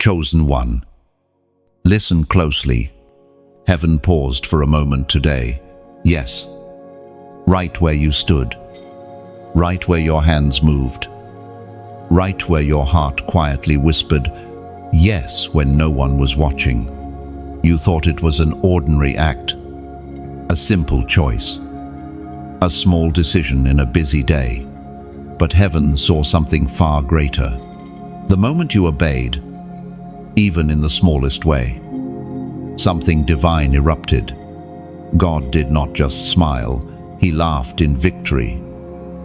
Chosen one. Listen closely. Heaven paused for a moment today. Yes. Right where you stood. Right where your hands moved. Right where your heart quietly whispered, yes, when no one was watching. You thought it was an ordinary act. A simple choice. A small decision in a busy day. But heaven saw something far greater. The moment you obeyed, even in the smallest way, something divine erupted. God did not just smile, he laughed in victory.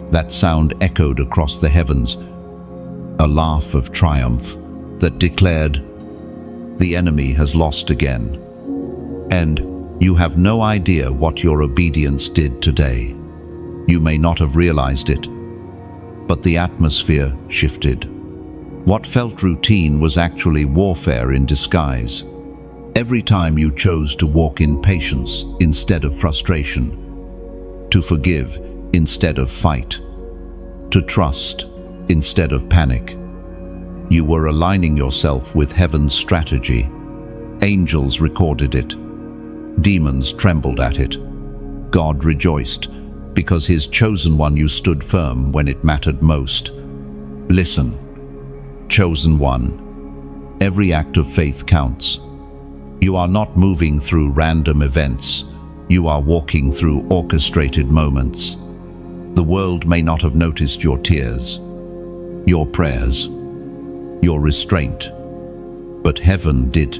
That sound echoed across the heavens, a laugh of triumph that declared, the enemy has lost again. And you have no idea what your obedience did today. You may not have realized it, but the atmosphere shifted. What felt routine was actually warfare in disguise. Every time you chose to walk in patience instead of frustration, to forgive instead of fight, to trust instead of panic, you were aligning yourself with heaven's strategy. Angels recorded it. Demons trembled at it. God rejoiced because his chosen one, you stood firm when it mattered most. Listen. Chosen one, every act of faith counts. You are not moving through random events. You are walking through orchestrated moments. The world may not have noticed your tears, your prayers, your restraint, but heaven did.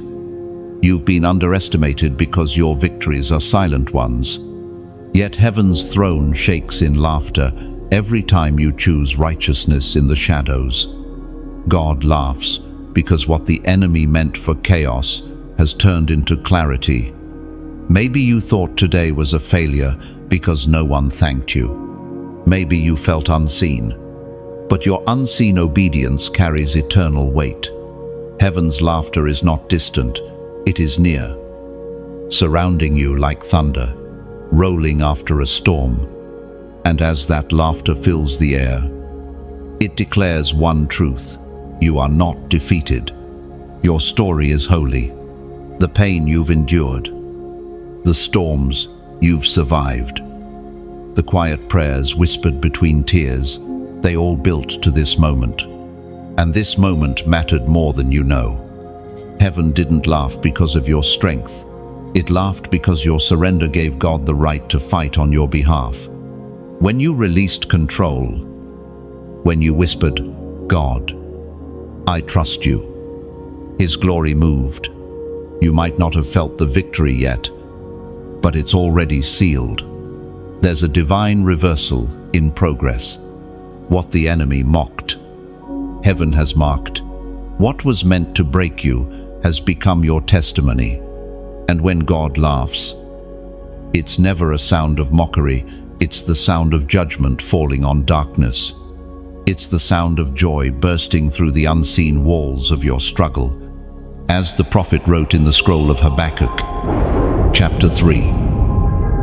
You've been underestimated because your victories are silent ones. Yet heaven's throne shakes in laughter every time you choose righteousness in the shadows. God laughs because what the enemy meant for chaos has turned into clarity. Maybe you thought today was a failure because no one thanked you. Maybe you felt unseen, but your unseen obedience carries eternal weight. Heaven's laughter is not distant, it is near, surrounding you like thunder, rolling after a storm. And as that laughter fills the air, it declares one truth. You are not defeated. Your story is holy. The pain you've endured, the storms you've survived, the quiet prayers whispered between tears, they all built to this moment. And this moment mattered more than you know. Heaven didn't laugh because of your strength. It laughed because your surrender gave God the right to fight on your behalf. When you released control, when you whispered, God, I trust you, his glory moved. You might not have felt the victory yet, but it's already sealed. There's a divine reversal in progress. What the enemy mocked, heaven has marked. What was meant to break you has become your testimony. And when God laughs, it's never a sound of mockery, it's the sound of judgment falling on darkness. It's the sound of joy bursting through the unseen walls of your struggle. As the prophet wrote in the scroll of Habakkuk, chapter 3,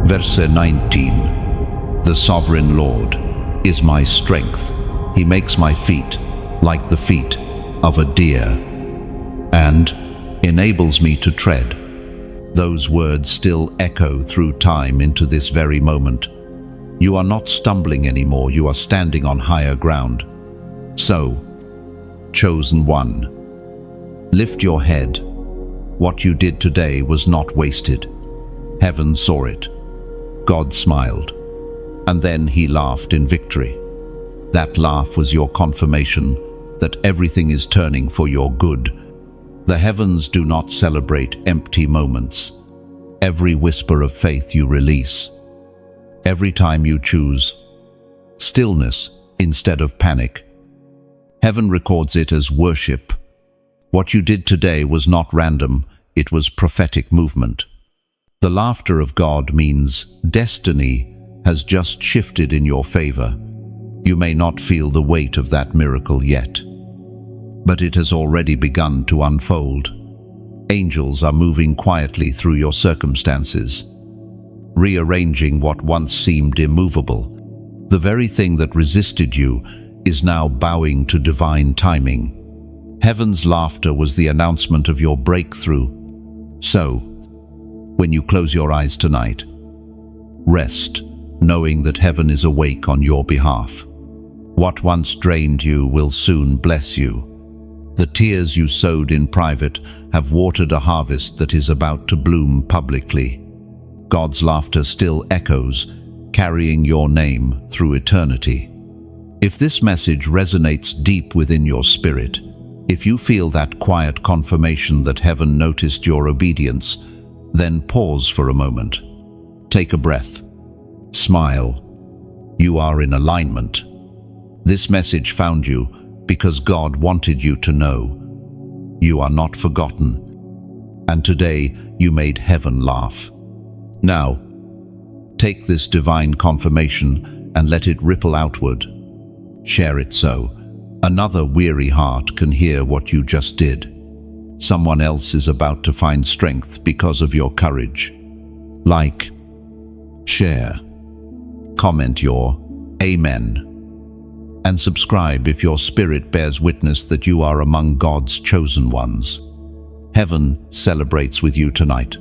verse 19, the sovereign Lord is my strength. He makes my feet like the feet of a deer and enables me to tread. Those words still echo through time into this very moment. You are not stumbling anymore, you are standing on higher ground. So, chosen one, lift your head. What you did today was not wasted. Heaven saw it. God smiled. And then he laughed in victory. That laugh was your confirmation that everything is turning for your good. The heavens do not celebrate empty moments. Every whisper of faith you release, every time you choose stillness instead of panic, heaven records it as worship. What you did today was not random, it was prophetic movement. The laughter of God means destiny has just shifted in your favor. You may not feel the weight of that miracle yet, but it has already begun to unfold. Angels are moving quietly through your circumstances, rearranging what once seemed immovable. The very thing that resisted you is now bowing to divine timing. Heaven's laughter was the announcement of your breakthrough. So, when you close your eyes tonight, rest, knowing that heaven is awake on your behalf. What once drained you will soon bless you. The tears you sowed in private have watered a harvest that is about to bloom publicly. God's laughter still echoes, carrying your name through eternity. If this message resonates deep within your spirit, if you feel that quiet confirmation that heaven noticed your obedience, then pause for a moment. Take a breath. Smile. You are in alignment. This message found you because God wanted you to know. You are not forgotten. And today you made heaven laugh. Now, take this divine confirmation and let it ripple outward. Share it so another weary heart can hear what you just did. Someone else is about to find strength because of your courage. Like, share, comment your Amen, and subscribe if your spirit bears witness that you are among God's chosen ones. Heaven celebrates with you tonight.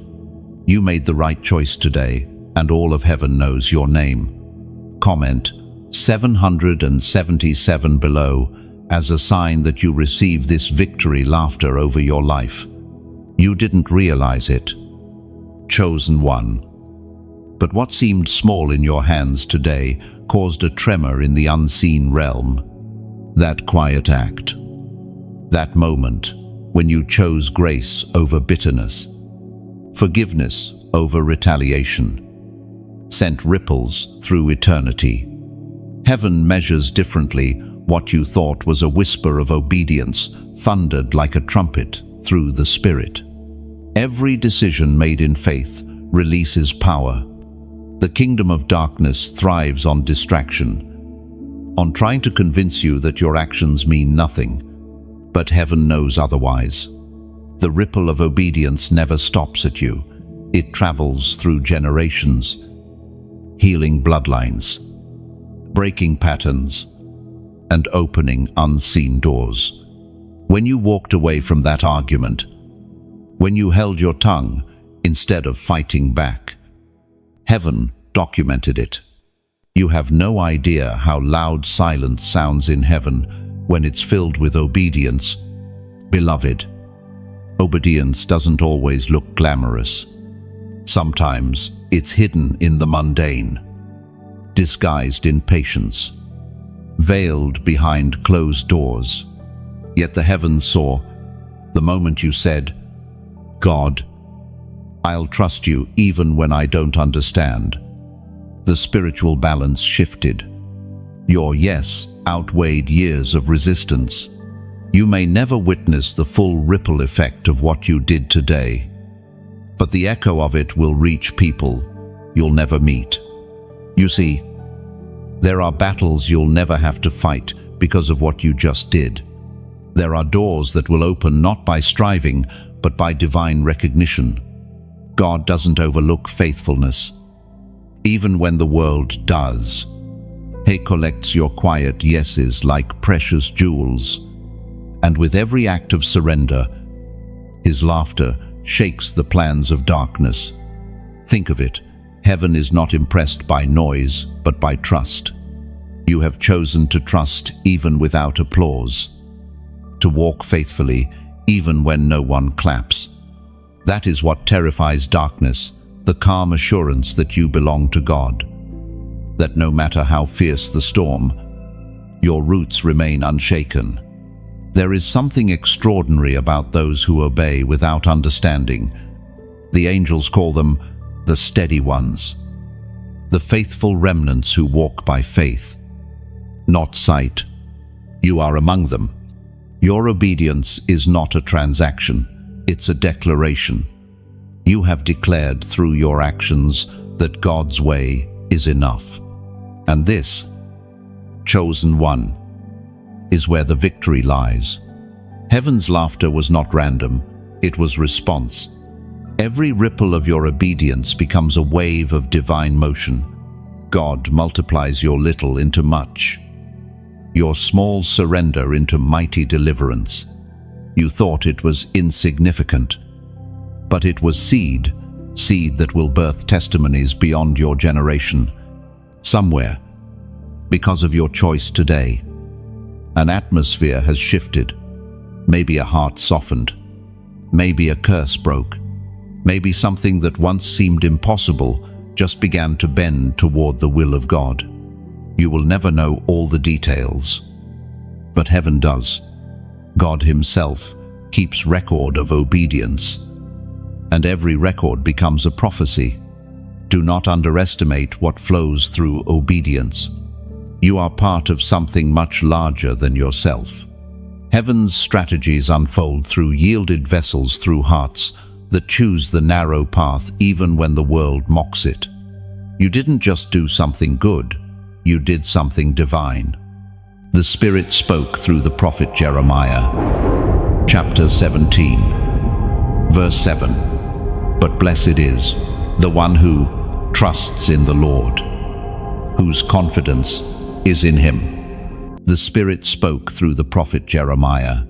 You made the right choice today, and all of heaven knows your name. Comment 777 below as a sign that you receive this victory laughter over your life. You didn't realize it. Chosen one. But what seemed small in your hands today caused a tremor in the unseen realm. That quiet act. That moment when you chose grace over bitterness, forgiveness over retaliation, sent ripples through eternity. Heaven measures differently. What you thought was a whisper of obedience thundered like a trumpet through the Spirit. Every decision made in faith releases power. The kingdom of darkness thrives on distraction, on trying to convince you that your actions mean nothing. But heaven knows otherwise. The ripple of obedience never stops at you. It travels through generations, healing bloodlines, breaking patterns, and opening unseen doors. When you walked away from that argument, when you held your tongue instead of fighting back, heaven documented it. You have no idea how loud silence sounds in heaven when it's filled with obedience. Beloved, obedience doesn't always look glamorous. Sometimes it's hidden in the mundane, disguised in patience, veiled behind closed doors. Yet the heavens saw the moment you said, God, I'll trust you even when I don't understand. The spiritual balance shifted. Your yes outweighed years of resistance. You may never witness the full ripple effect of what you did today, but the echo of it will reach people you'll never meet. You see, there are battles you'll never have to fight because of what you just did. There are doors that will open not by striving, but by divine recognition. God doesn't overlook faithfulness, even when the world does. He collects your quiet yeses like precious jewels, and with every act of surrender, His laughter shakes the plans of darkness. Think of it. Heaven is not impressed by noise, but by trust. You have chosen to trust even without applause, to walk faithfully even when no one claps. That is what terrifies darkness, the calm assurance that you belong to God, that no matter how fierce the storm, your roots remain unshaken. There is something extraordinary about those who obey without understanding. The angels call them the steady ones, the faithful remnants who walk by faith, not sight. You are among them. Your obedience is not a transaction, it's a declaration. You have declared through your actions that God's way is enough. And this, chosen one, is where the victory lies. Heaven's laughter was not random, it was response. Every ripple of your obedience becomes a wave of divine motion. God multiplies your little into much, your small surrender into mighty deliverance. You thought it was insignificant, but it was seed that will birth testimonies beyond your generation. Somewhere, because of your choice today, an atmosphere has shifted. Maybe a heart softened. Maybe a curse broke. Maybe something that once seemed impossible just began to bend toward the will of God. You will never know all the details, but heaven does. God Himself keeps record of obedience, and every record becomes a prophecy. Do not underestimate what flows through obedience. You are part of something much larger than yourself. Heaven's strategies unfold through yielded vessels, through hearts that choose the narrow path even when the world mocks it. You didn't just do something good, you did something divine. The Spirit spoke through the prophet Jeremiah. Chapter 17, verse 7. But blessed is the one who trusts in the Lord, whose confidence is in Him. The Spirit spoke through the prophet Jeremiah.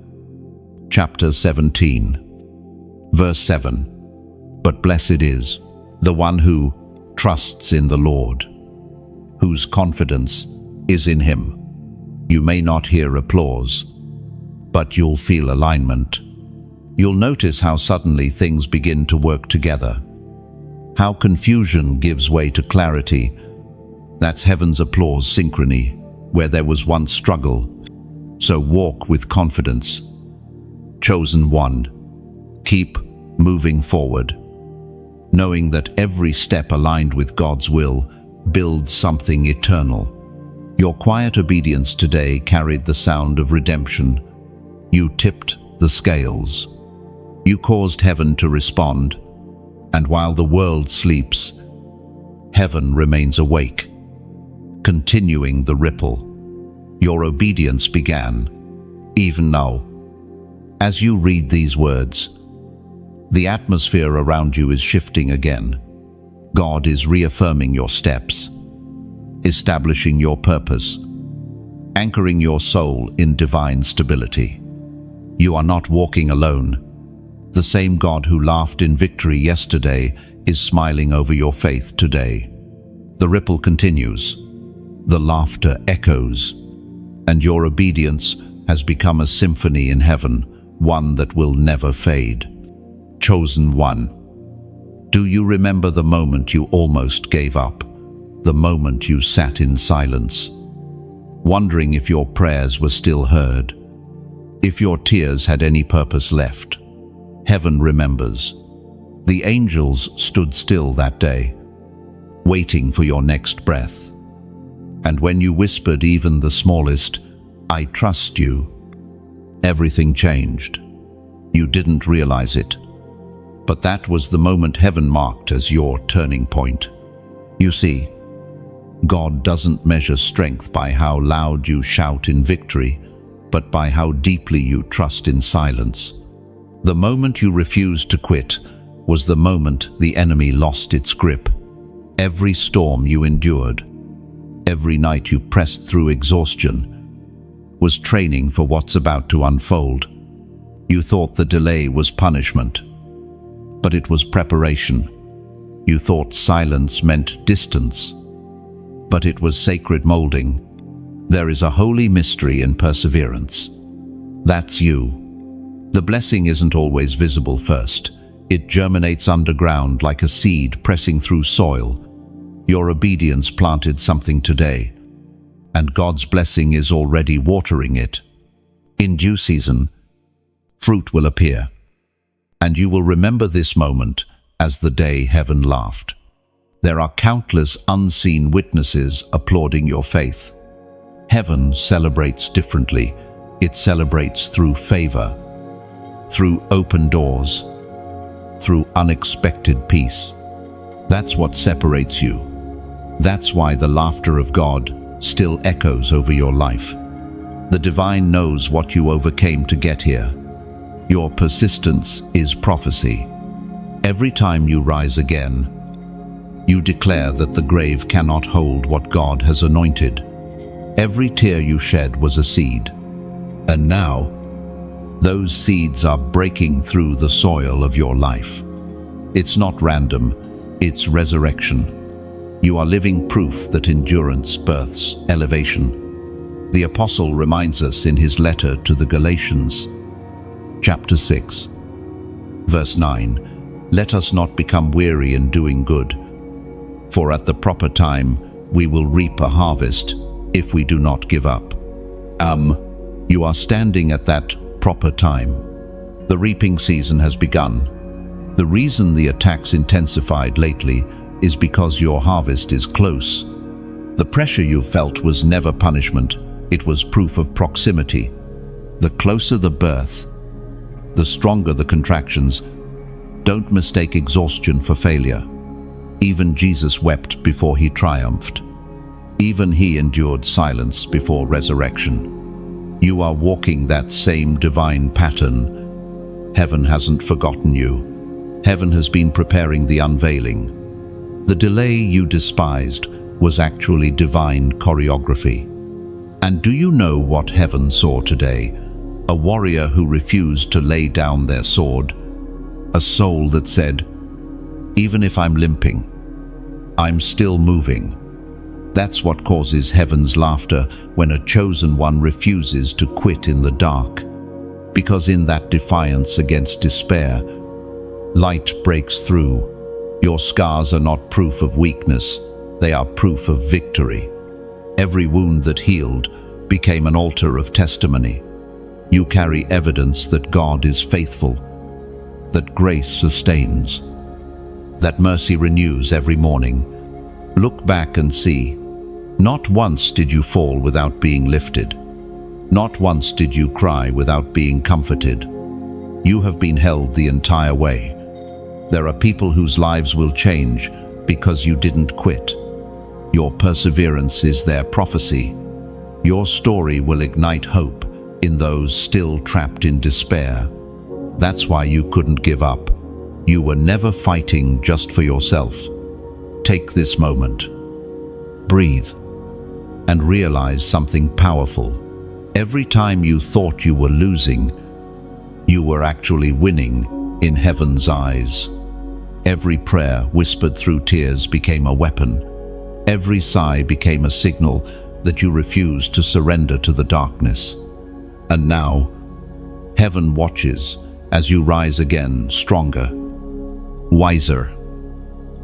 Chapter 17, verse 7. But blessed is the one who trusts in the Lord, whose confidence is in Him. You may not hear applause, but you'll feel alignment. You'll notice how suddenly things begin to work together. How confusion gives way to clarity. That's heaven's applause synchrony, where there was once struggle. So walk with confidence. Chosen one, keep moving forward, knowing that every step aligned with God's will builds something eternal. Your quiet obedience today carried the sound of redemption. You tipped the scales. You caused heaven to respond, and while the world sleeps, heaven remains awake, continuing the ripple. Your obedience began, even now. As you read these words, the atmosphere around you is shifting again. God is reaffirming your steps, establishing your purpose, anchoring your soul in divine stability. You are not walking alone. The same God who laughed in victory yesterday is smiling over your faith today. The ripple continues, the laughter echoes, and your obedience has become a symphony in heaven, one that will never fade. Chosen one, do you remember the moment you almost gave up? The moment you sat in silence, wondering if your prayers were still heard, if your tears had any purpose left? Heaven remembers. The angels stood still that day, waiting for your next breath. And when you whispered even the smallest, "I trust you," everything changed. You didn't realize it, but that was the moment heaven marked as your turning point. You see, God doesn't measure strength by how loud you shout in victory, but by how deeply you trust in silence. The moment you refused to quit was the moment the enemy lost its grip. Every storm you endured, every night you pressed through exhaustion, was training for what's about to unfold. You thought the delay was punishment, but it was preparation. You thought silence meant distance, but it was sacred molding. There is a holy mystery in perseverance. That's you. The blessing isn't always visible first. It germinates underground like a seed pressing through soil. Your obedience planted something today, and God's blessing is already watering it. In due season, fruit will appear, and you will remember this moment as the day heaven laughed. There are countless unseen witnesses applauding your faith. Heaven celebrates differently. It celebrates through favor, through open doors, through unexpected peace. That's what separates you. That's why the laughter of God still echoes over your life. The divine knows what you overcame to get here. Your persistence is prophecy. Every time you rise again, you declare that the grave cannot hold what God has anointed. Every tear you shed was a seed. And now, Those seeds are breaking through the soil of your life. It's not random, it's resurrection. You are living proof that endurance births elevation. The apostle reminds us in his letter to the Galatians, chapter 6, verse 9, "Let us not become weary in doing good, for at the proper time we will reap a harvest if we do not give up." You are standing at that proper time. The reaping season has begun. The reason the attacks intensified lately is because your harvest is close. The pressure you felt was never punishment, it was proof of proximity. The closer the birth, the stronger the contractions. Don't mistake exhaustion for failure. Even Jesus wept before he triumphed. Even he endured silence before resurrection. You are walking that same divine pattern. Heaven hasn't forgotten you. Heaven has been preparing the unveiling. The delay you despised was actually divine choreography. And do you know what heaven saw today? A warrior who refused to lay down their sword. A soul that said, "Even if I'm limping, I'm still moving." That's what causes heaven's laughter when a chosen one refuses to quit in the dark. Because in that defiance against despair, light breaks through. Your scars are not proof of weakness, they are proof of victory. Every wound that healed became an altar of testimony. You carry evidence that God is faithful, that grace sustains, that mercy renews every morning. Look back and see. Not once did you fall without being lifted. Not once did you cry without being comforted. You have been held the entire way. There are people whose lives will change because you didn't quit. Your perseverance is their prophecy. Your story will ignite hope in those still trapped in despair. That's why you couldn't give up. You were never fighting just for yourself. Take this moment. Breathe. And realize something powerful. Every time you thought you were losing, you were actually winning in heaven's eyes. Every prayer whispered through tears became a weapon. Every sigh became a signal that you refused to surrender to the darkness. And now, heaven watches as you rise again, stronger, wiser,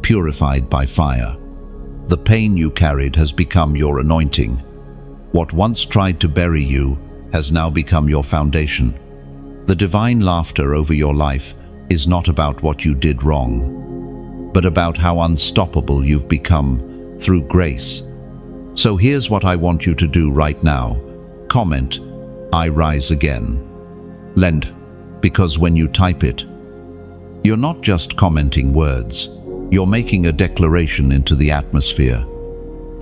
purified by fire. The pain you carried has become your anointing. What once tried to bury you has now become your foundation. The divine laughter over your life is not about what you did wrong, but about how unstoppable you've become through grace. So here's what I want you to do right now. Comment, "I rise again." Lend, because when you type it, you're not just commenting words. You're making a declaration into the atmosphere.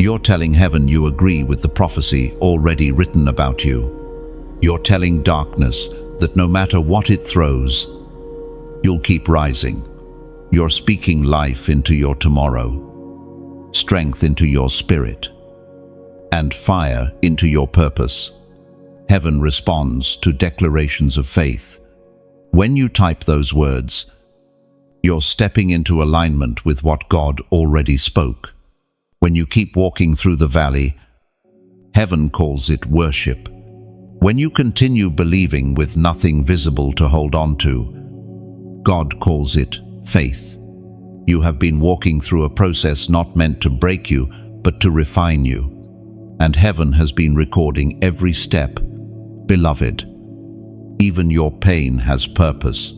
You're telling heaven you agree with the prophecy already written about you. You're telling darkness that no matter what it throws, you'll keep rising. You're speaking life into your tomorrow, strength into your spirit, and fire into your purpose. Heaven responds to declarations of faith. When you type those words, you're stepping into alignment with what God already spoke. When you keep walking through the valley, heaven calls it worship. When you continue believing with nothing visible to hold on to, God calls it faith. You have been walking through a process not meant to break you, but to refine you. And heaven has been recording every step. Beloved, even your pain has purpose.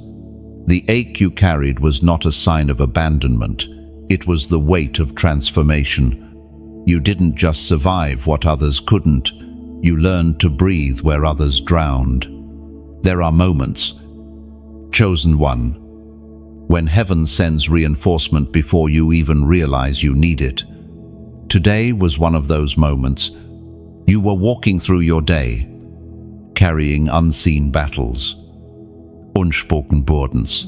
The ache you carried was not a sign of abandonment. It was the weight of transformation. You didn't just survive what others couldn't. You learned to breathe where others drowned. There are moments, chosen one, when heaven sends reinforcement before you even realize you need it. Today was one of those moments. You were walking through your day, carrying unseen battles, unspoken burdens,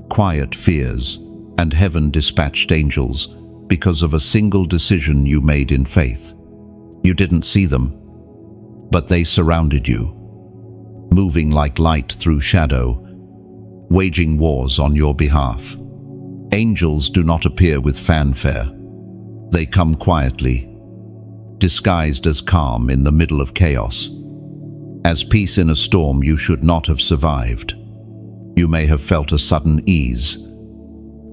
quiet fears, and heaven dispatched angels because of a single decision you made in faith. You didn't see them, but they surrounded you, moving like light through shadow, waging wars on your behalf. Angels do not appear with fanfare. They come quietly, disguised as calm in the middle of chaos. As peace in a storm you should not have survived. You may have felt a sudden ease,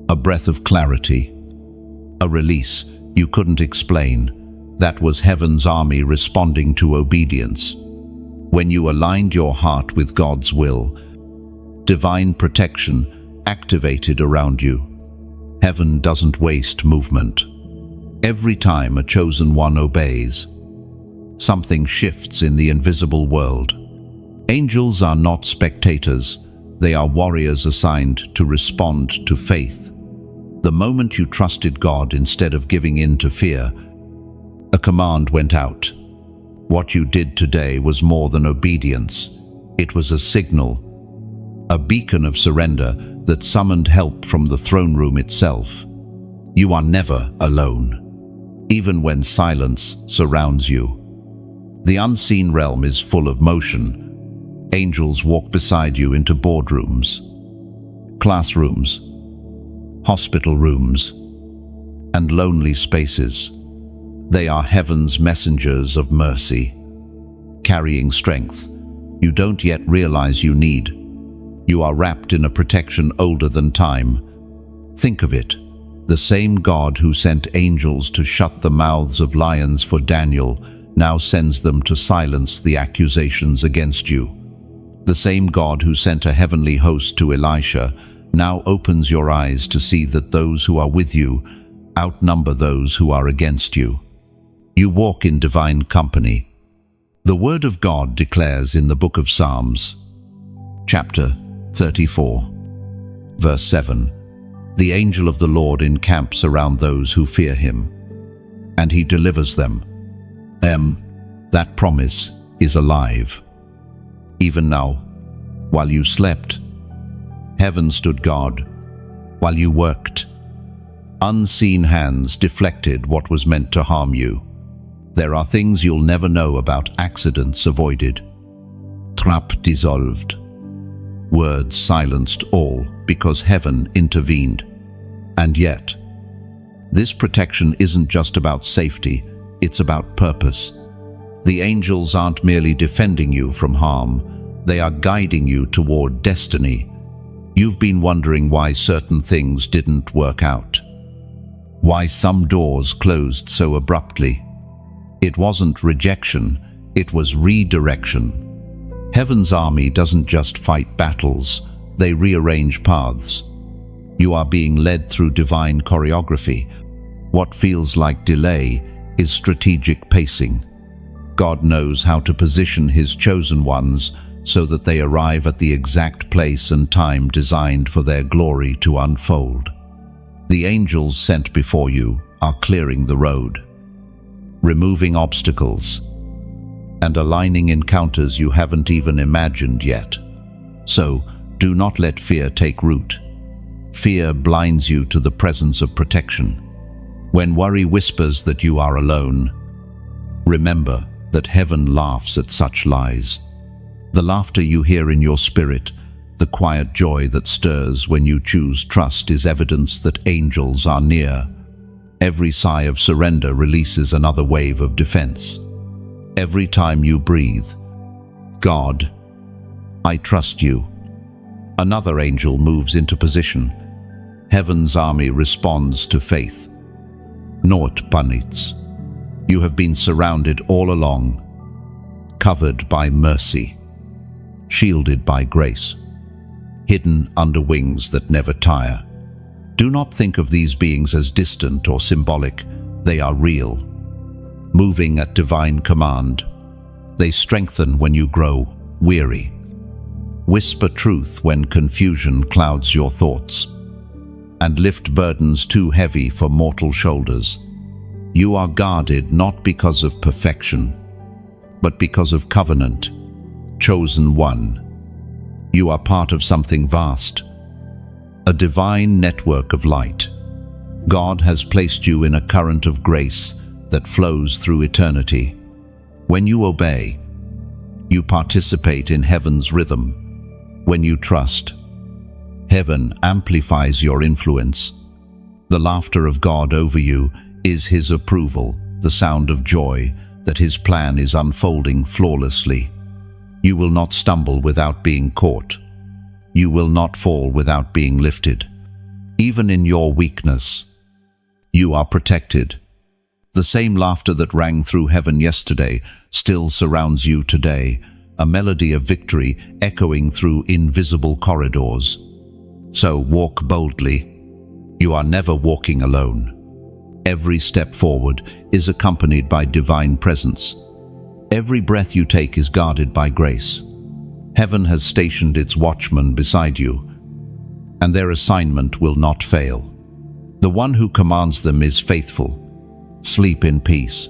a breath of clarity, a release you couldn't explain. That was heaven's army responding to obedience. When you aligned your heart with God's will, divine protection activated around you. Heaven doesn't waste movement. Every time a chosen one obeys, something shifts in the invisible world. Angels are not spectators. They are warriors assigned to respond to faith. The moment you trusted God instead of giving in to fear, a command went out. What you did today was more than obedience. It was a signal, a beacon of surrender that summoned help from the throne room itself. You are never alone, even when silence surrounds you. The unseen realm is full of motion. Angels walk beside you into boardrooms, classrooms, hospital rooms, and lonely spaces. They are heaven's messengers of mercy, carrying strength you don't yet realize you need. You are wrapped in a protection older than time. Think of it. The same God who sent angels to shut the mouths of lions for Daniel now sends them to silence the accusations against you. The same God who sent a heavenly host to Elisha now opens your eyes to see that those who are with you outnumber those who are against you. You walk in divine company. The Word of God declares in the book of Psalms, chapter 34, verse 7, "The angel of the Lord encamps around those who fear him, and he delivers them." That promise is alive. Even now, while you slept, heaven stood guard. While you worked, unseen hands deflected what was meant to harm you. There are things you'll never know about, accidents avoided, traps dissolved, words silenced, all because heaven intervened. And yet, this protection isn't just about safety, it's about purpose. The angels aren't merely defending you from harm, they are guiding you toward destiny. You've been wondering why certain things didn't work out, why some doors closed so abruptly. It wasn't rejection, it was redirection. Heaven's army doesn't just fight battles, they rearrange paths. You are being led through divine choreography. What feels like delay is strategic pacing. God knows how to position his chosen ones so that they arrive at the exact place and time designed for their glory to unfold. The angels sent before you are clearing the road, removing obstacles, and aligning encounters you haven't even imagined yet. So, do not let fear take root. Fear blinds you to the presence of protection. When worry whispers that you are alone, remember that heaven laughs at such lies. The laughter you hear in your spirit, the quiet joy that stirs when you choose trust, is evidence that angels are near. Every sigh of surrender releases another wave of defense. Every time you breathe, "God, I trust you," another angel moves into position. Heaven's army responds to faith. Not punits. You have been surrounded all along, covered by mercy, shielded by grace, hidden under wings that never tire. Do not think of these beings as distant or symbolic. They are real, moving at divine command. They strengthen when you grow weary, whisper truth when confusion clouds your thoughts, and lift burdens too heavy for mortal shoulders. You are guarded not because of perfection, but because of covenant. Chosen one. You are part of something vast, a divine network of light. God has placed you in a current of grace that flows through eternity. When you obey, You participate in heaven's rhythm. When you trust, heaven amplifies your influence. The laughter of God over you is His approval, the sound of joy that His plan is unfolding flawlessly. You will not stumble without being caught. You will not fall without being lifted. Even in your weakness, you are protected. The same laughter that rang through heaven yesterday still surrounds you today, a melody of victory echoing through invisible corridors. So walk boldly. You are never walking alone. Every step forward is accompanied by divine presence. Every breath you take is guarded by grace. Heaven has stationed its watchman beside you, and their assignment will not fail. The one who commands them is faithful. Sleep in peace.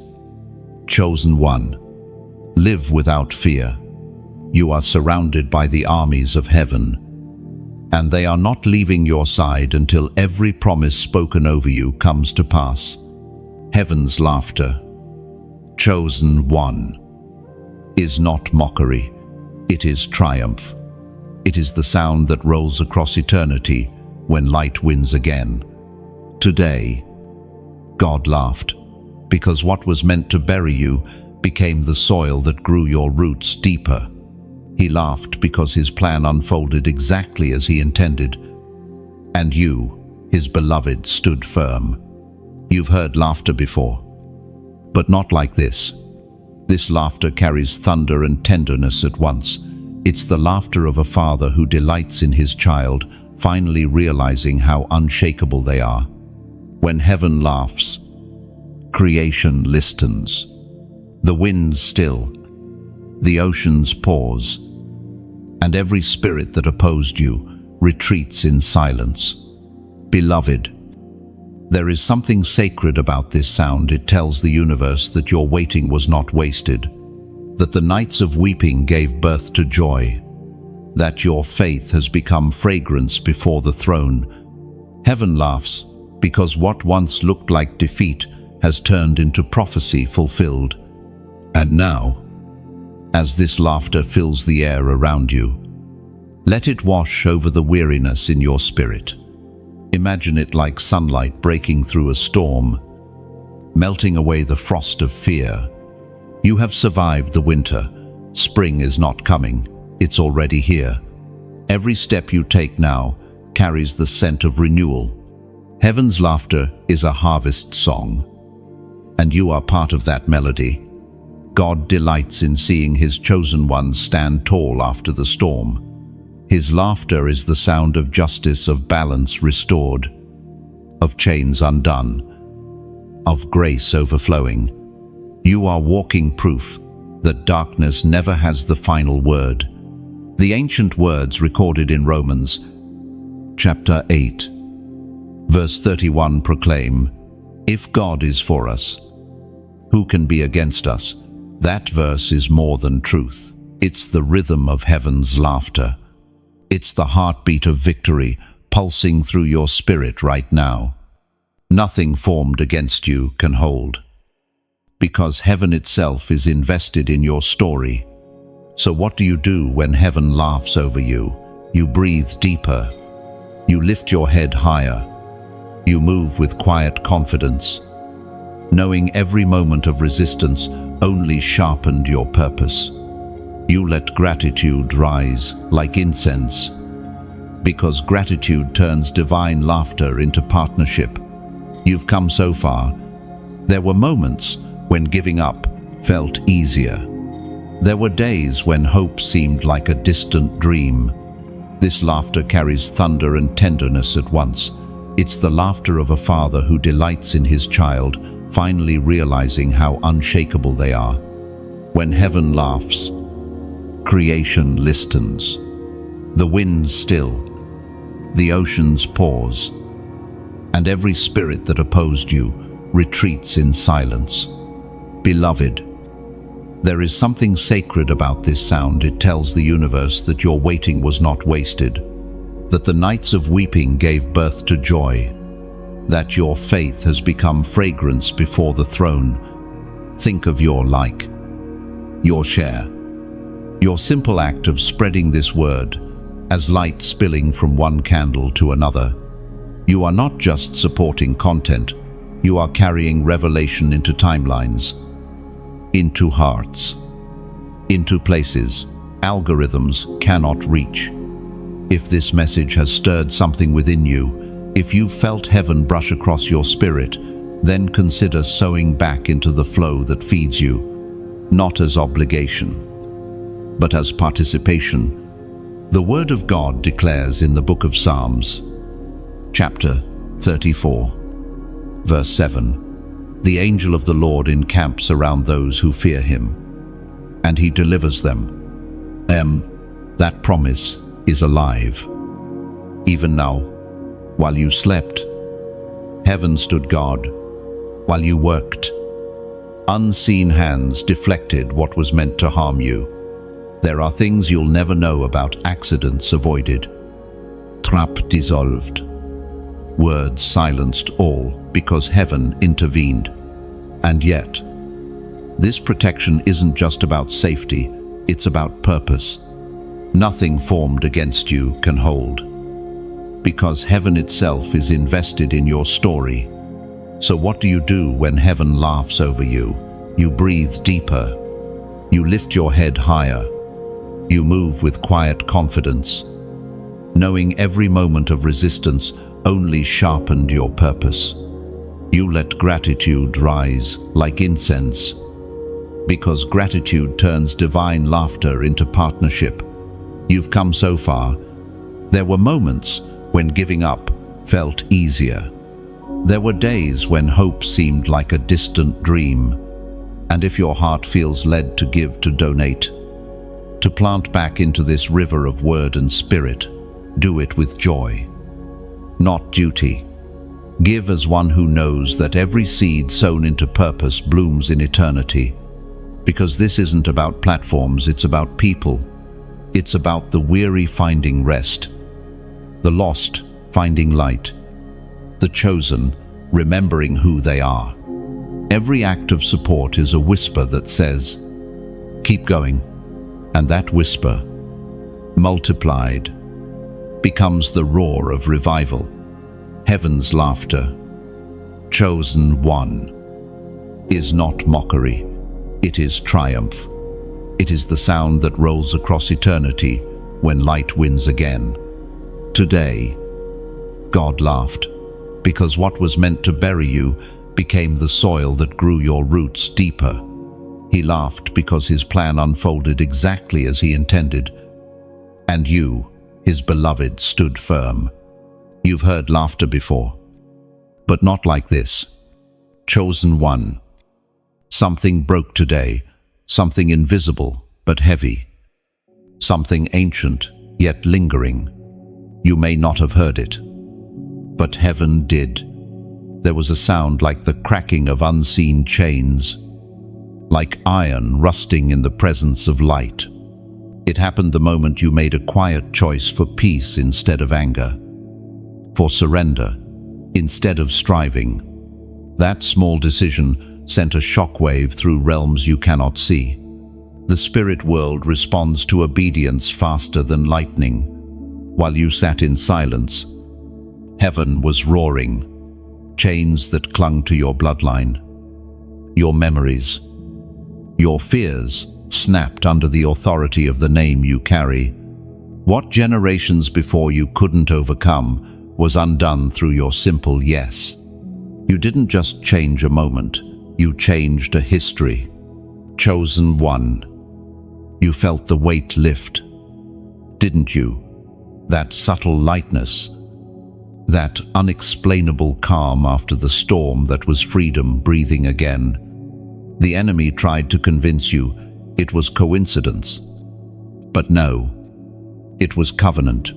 Chosen one, live without fear. You are surrounded by the armies of heaven, and they are not leaving your side until every promise spoken over you comes to pass. Heaven's laughter, chosen one, is not mockery. It is triumph. It is the sound that rolls across eternity when light wins again. Today, God laughed, because what was meant to bury you became the soil that grew your roots deeper. He laughed because His plan unfolded exactly as He intended, and you, His beloved, stood firm. You've heard laughter before, but not like this. This laughter carries thunder and tenderness at once. It's the laughter of a father who delights in his child, finally realizing how unshakable they are. When heaven laughs, creation listens. The winds still, the oceans pause, and every spirit that opposed you retreats in silence. Beloved, there is something sacred about this sound. It tells the universe that your waiting was not wasted, that the nights of weeping gave birth to joy, that your faith has become fragrance before the throne. Heaven laughs because what once looked like defeat has turned into prophecy fulfilled. And now, as this laughter fills the air around you, let it wash over the weariness in your spirit. Imagine it like sunlight breaking through a storm, melting away the frost of fear. You have survived the winter. Spring is not coming. It's already here. Every step you take now carries the scent of renewal. Heaven's laughter is a harvest song, and you are part of that melody. God delights in seeing His chosen ones stand tall after the storm. His laughter is the sound of justice, of balance restored, of chains undone, of grace overflowing. You are walking proof that darkness never has the final word. The ancient words recorded in Romans chapter 8, verse 31 proclaim, "If God is for us, who can be against us?" That verse is more than truth. It's the rhythm of heaven's laughter. It's the heartbeat of victory pulsing through your spirit right now. Nothing formed against you can hold, because heaven itself is invested in your story. So what do you do when heaven laughs over you? You breathe deeper. You lift your head higher. You move with quiet confidence, knowing every moment of resistance only sharpened your purpose. You let gratitude rise like incense, because gratitude turns divine laughter into partnership. You've come so far. There were moments when giving up felt easier. There were days when hope seemed like a distant dream. This laughter carries thunder and tenderness at once. It's the laughter of a father who delights in his child, finally realizing how unshakable they are. When heaven laughs, creation listens. The winds still, the oceans pause, and every spirit that opposed you retreats in silence. Beloved, there is something sacred about this sound. It tells the universe that your waiting was not wasted, that the nights of weeping gave birth to joy, that your faith has become fragrance before the throne. Think of your like, your share, Your simple act of spreading this word, as light spilling from one candle to another, you are not just supporting content, you are carrying revelation into timelines, into hearts, into places algorithms cannot reach. If this message has stirred something within you, if you've felt heaven brush across your spirit, then consider sowing back into the flow that feeds you, not as obligation, but as participation. The Word of God declares in the book of Psalms, chapter 34, verse 7, "The angel of the Lord encamps around those who fear him, and he delivers them." That promise is alive. Even now, while you slept, heaven stood guard. While you worked, unseen hands deflected what was meant to harm you. There are things you'll never know about, accidents avoided, trap dissolved, words silenced, all because heaven intervened. And yet, this protection isn't just about safety, it's about purpose. Nothing formed against you can hold, because heaven itself is invested in your story. So what do you do when heaven laughs over you? You breathe deeper. You lift your head higher. You move with quiet confidence, knowing every moment of resistance only sharpened your purpose. You let gratitude rise like incense, because gratitude turns divine laughter into partnership. You've come so far. There were moments when giving up felt easier. There were days when hope seemed like a distant dream. And if your heart feels led to give, to donate, to plant back into this river of word and spirit, do it with joy, not duty. Give as one who knows that every seed sown into purpose blooms in eternity. Because this isn't about platforms, it's about people. It's about the weary finding rest, the lost finding light, the chosen remembering who they are. Every act of support is a whisper that says, "Keep going." And that whisper, multiplied, becomes the roar of revival, heaven's laughter. Chosen one is not mockery, it is triumph. It is the sound that rolls across eternity when light wins again. Today, God laughed, because what was meant to bury you became the soil that grew your roots deeper. He laughed because his plan unfolded exactly as he intended. And you, his beloved, stood firm. You've heard laughter before, but not like this. Chosen one. Something broke today, something invisible but heavy. Something ancient yet lingering. You may not have heard it, but heaven did. There was a sound like the cracking of unseen chains, like iron rusting in the presence of light. It happened the moment you made a quiet choice for peace instead of anger, for surrender instead of striving. That small decision sent a shockwave through realms you cannot see. The spirit world responds to obedience faster than lightning. While you sat in silence, heaven was roaring. Chains that clung to your bloodline, your memories, your fears snapped under the authority of the name you carry. What generations before you couldn't overcome was undone through your simple yes. You didn't just change a moment, you changed a history. Chosen one. You felt the weight lift, didn't you? That subtle lightness, that unexplainable calm after the storm that was freedom breathing again. The enemy tried to convince you it was coincidence. But no, it was covenant.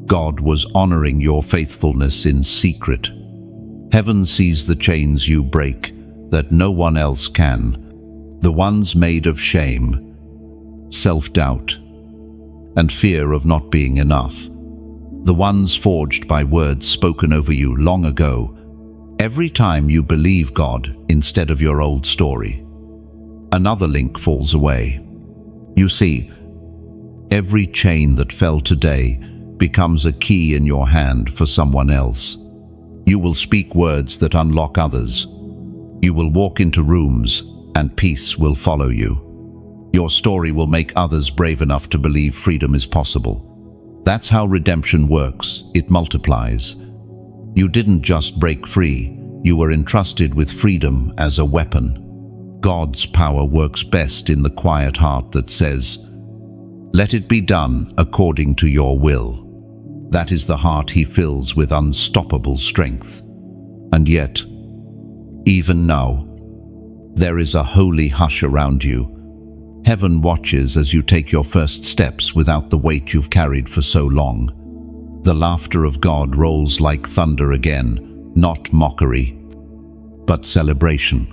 God was honoring your faithfulness in secret. Heaven sees the chains you break that no one else can, the ones made of shame, self-doubt, and fear of not being enough. The ones forged by words spoken over you long ago, every time you believe God instead of your old story. Another link falls away. You see, Every chain that fell today becomes a key in your hand for someone else. You will speak words that unlock others. You will walk into rooms, and peace will follow you. Your story will make others brave enough to believe freedom is possible. That's how redemption works. It multiplies. You didn't just break free, you were entrusted with freedom as a weapon. God's power works best in the quiet heart that says, "Let it be done according to your will." That is the heart He fills with unstoppable strength. And yet, even now, there is a holy hush around you. Heaven watches as you take your first steps without the weight you've carried for so long. The laughter of God rolls like thunder again, not mockery, but celebration.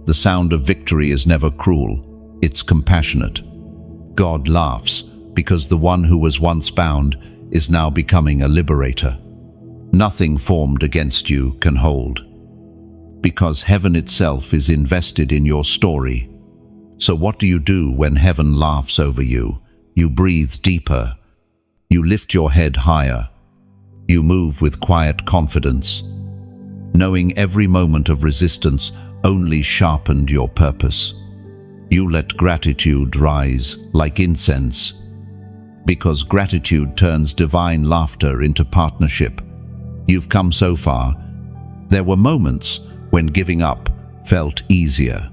The sound of victory is never cruel, it's compassionate. God laughs because the one who was once bound is now becoming a liberator. Nothing formed against you can hold, because heaven itself is invested in your story. So what do you do when heaven laughs over you? You breathe deeper. You lift your head higher. You move with quiet confidence, knowing every moment of resistance only sharpened your purpose. You let gratitude rise like incense, because gratitude turns divine laughter into partnership. You've come so far. There were moments when giving up felt easier.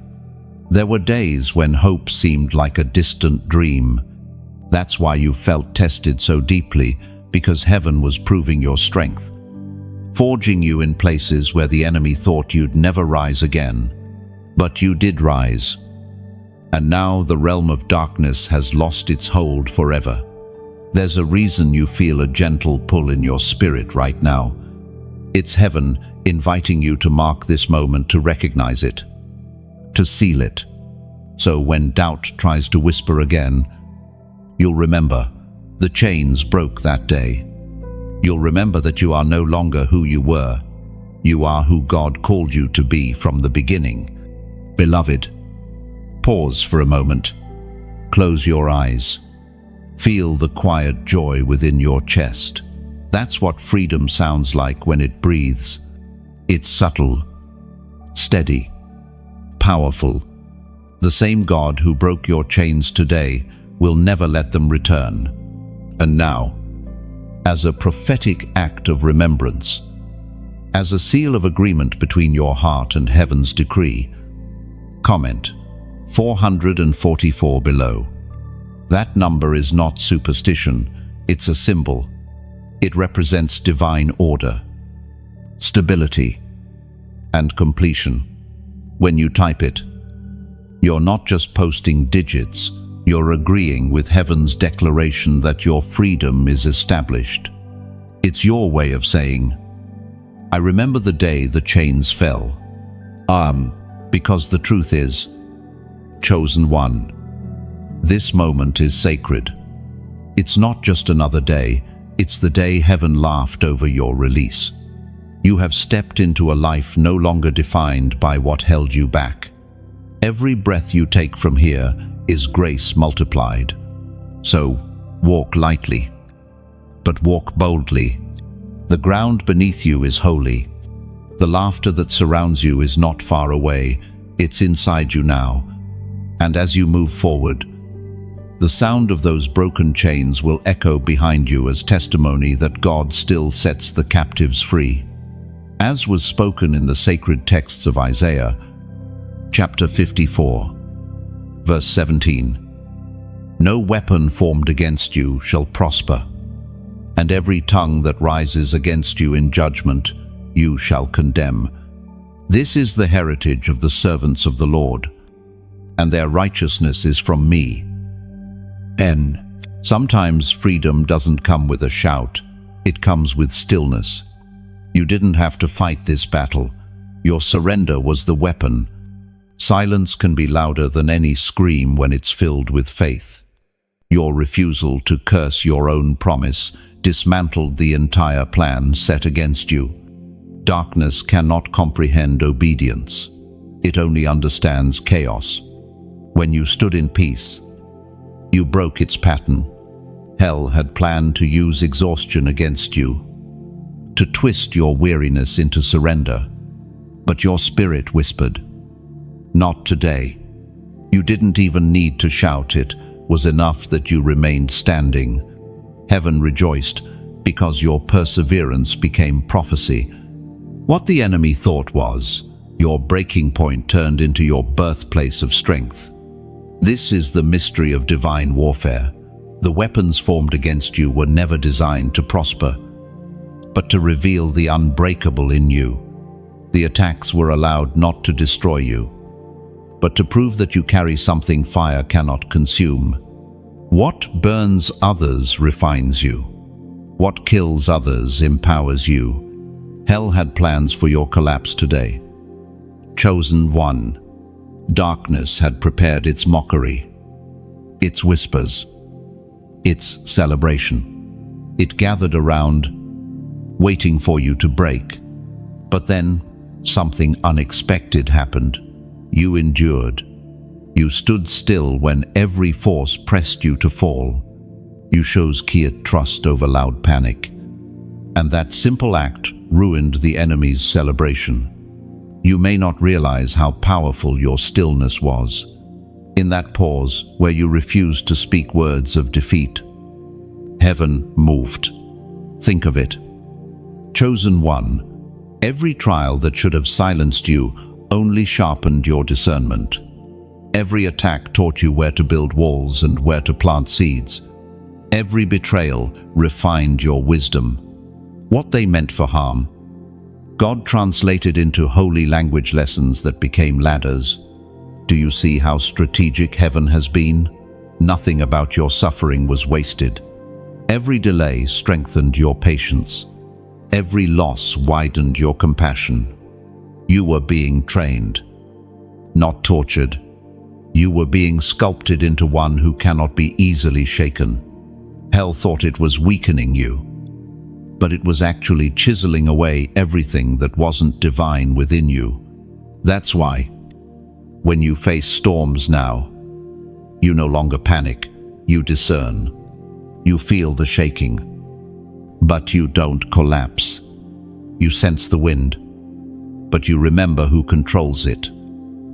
There were days when hope seemed like a distant dream. That's why you felt tested so deeply, because heaven was proving your strength, forging you in places where the enemy thought you'd never rise again. But you did rise. And now the realm of darkness has lost its hold forever. There's a reason you feel a gentle pull in your spirit right now. It's heaven inviting you to mark this moment, to recognize it, to seal it. So when doubt tries to whisper again, you'll remember the chains broke that day. You'll remember that you are no longer who you were. You are who God called you to be from the beginning. Beloved, pause for a moment. Close your eyes. Feel the quiet joy within your chest. That's what freedom sounds like when it breathes. It's subtle, steady, powerful. The same God who broke your chains today will never let them return. And now, as a prophetic act of remembrance, as a seal of agreement between your heart and heaven's decree, comment 444 below. That number is not superstition, it's a symbol. It represents divine order, stability, and completion. When you type it, you're not just posting digits, you're agreeing with heaven's declaration that your freedom is established. It's your way of saying, I remember the day the chains fell. Because the truth is, chosen one, this moment is sacred. It's not just another day, it's the day heaven laughed over your release. You have stepped into a life no longer defined by what held you back. Every breath you take from here is grace multiplied. So, walk lightly, but walk boldly. The ground beneath you is holy. The laughter that surrounds you is not far away, it's inside you now. And as you move forward, the sound of those broken chains will echo behind you as testimony that God still sets the captives free. As was spoken in the sacred texts of Isaiah, chapter 54, verse 17, no weapon formed against you shall prosper, and every tongue that rises against you in judgment you shall condemn. This is the heritage of the servants of the Lord, and their righteousness is from me. Sometimes freedom doesn't come with a shout, it comes with stillness. You didn't have to fight this battle. Your surrender was the weapon. Silence can be louder than any scream when it's filled with faith. Your refusal to curse your own promise dismantled the entire plan set against you. Darkness cannot comprehend obedience. It only understands chaos. When you stood in peace, you broke its pattern. Hell had planned to use exhaustion against you, to twist your weariness into surrender. But your spirit whispered, "Not today." You didn't even need to shout. It was enough that you remained standing. Heaven rejoiced because your perseverance became prophecy. What the enemy thought was your breaking point turned into your birthplace of strength. This is the mystery of divine warfare. The weapons formed against you were never designed to prosper, but to reveal the unbreakable in you. The attacks were allowed not to destroy you, but to prove that you carry something fire cannot consume. What burns others refines you. What kills others empowers you. Hell had plans for your collapse today. Chosen one. Darkness had prepared its mockery, its whispers, its celebration. It gathered around, waiting for you to break. But then, something unexpected happened. You endured. You stood still when every force pressed you to fall. You chose quiet trust over loud panic. And that simple act ruined the enemy's celebration. You may not realize how powerful your stillness was. In that pause where you refused to speak words of defeat, heaven moved. Think of it. Chosen one. Every trial that should have silenced you only sharpened your discernment. Every attack taught you where to build walls and where to plant seeds. Every betrayal refined your wisdom. What they meant for harm, God translated into holy language lessons that became ladders. Do you see how strategic heaven has been? Nothing about your suffering was wasted. Every delay strengthened your patience. Every loss widened your compassion. You were being trained, not tortured. You were being sculpted into one who cannot be easily shaken. Hell thought it was weakening you, but it was actually chiseling away everything that wasn't divine within you. That's why, when you face storms now, you no longer panic, you discern. You feel the shaking, but you don't collapse. You sense the wind, but you remember who controls it.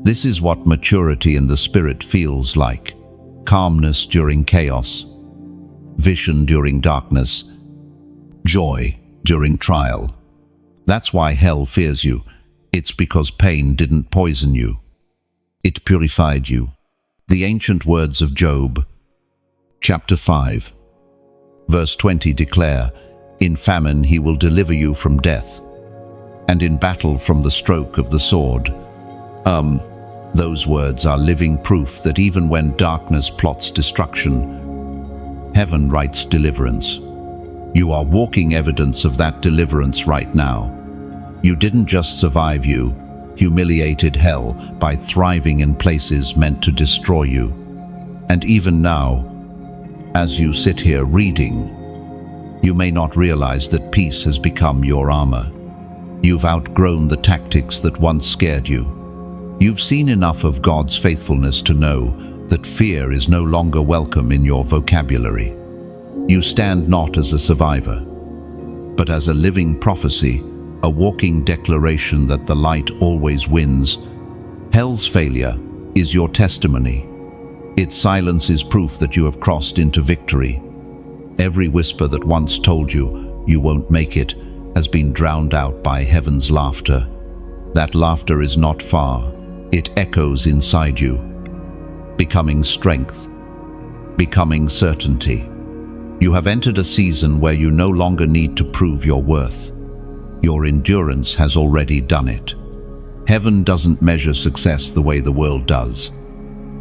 This is what maturity in the spirit feels like. Calmness during chaos, vision during darkness, joy during trial. That's why hell fears you. It's because pain didn't poison you. It purified you. The ancient words of Job, chapter 5, verse 20 declare, "In famine he will deliver you from death, and in battle from the stroke of the sword." Those words are living proof that even when darkness plots destruction, heaven writes deliverance. You are walking evidence of that deliverance right now. You didn't just survive, you humiliated hell by thriving in places meant to destroy you. And even now, as you sit here reading, you may not realize that peace has become your armor. You've outgrown the tactics that once scared you. You've seen enough of God's faithfulness to know that fear is no longer welcome in your vocabulary. You stand not as a survivor, but as a living prophecy, a walking declaration that the light always wins. Hell's failure is your testimony. Its silence is proof that you have crossed into victory. Every whisper that once told you you won't make it has been drowned out by heaven's laughter. That laughter is not far. It echoes inside you, becoming strength, becoming certainty. You have entered a season where you no longer need to prove your worth. Your endurance has already done it. Heaven doesn't measure success the way the world does.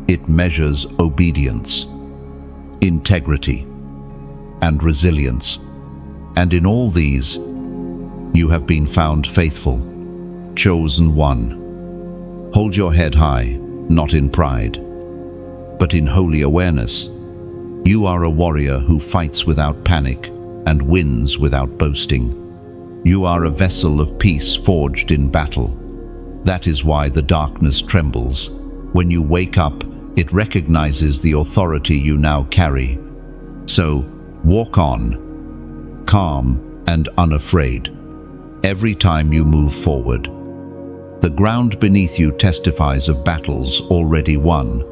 It measures obedience, integrity, and resilience. And in all these, you have been found faithful, chosen one. Hold your head high, not in pride, but in holy awareness. You are a warrior who fights without panic and wins without boasting. You are a vessel of peace forged in battle. That is why the darkness trembles. When you wake up, it recognizes the authority you now carry. So, Walk on, calm and unafraid, every time you move forward. The ground beneath you testifies of battles already won.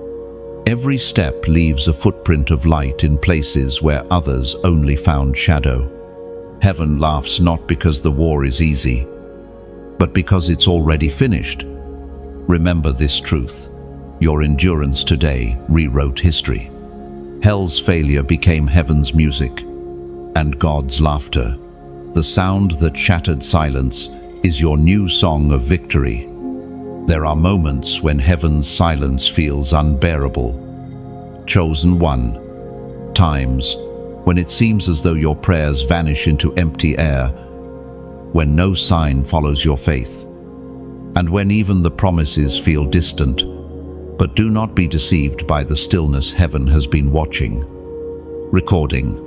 Every step leaves a footprint of light in places where others only found shadow. Heaven laughs not because the war is easy, but because it's already finished. Remember this truth. Your endurance today rewrote history. Hell's failure became heaven's music, and God's laughter, the sound that shattered silence, is your new song of victory. There are moments when heaven's silence feels unbearable. Chosen one, times when it seems as though your prayers vanish into empty air, when no sign follows your faith, and when even the promises feel distant. But do not be deceived by the stillness. Heaven has been watching, recording,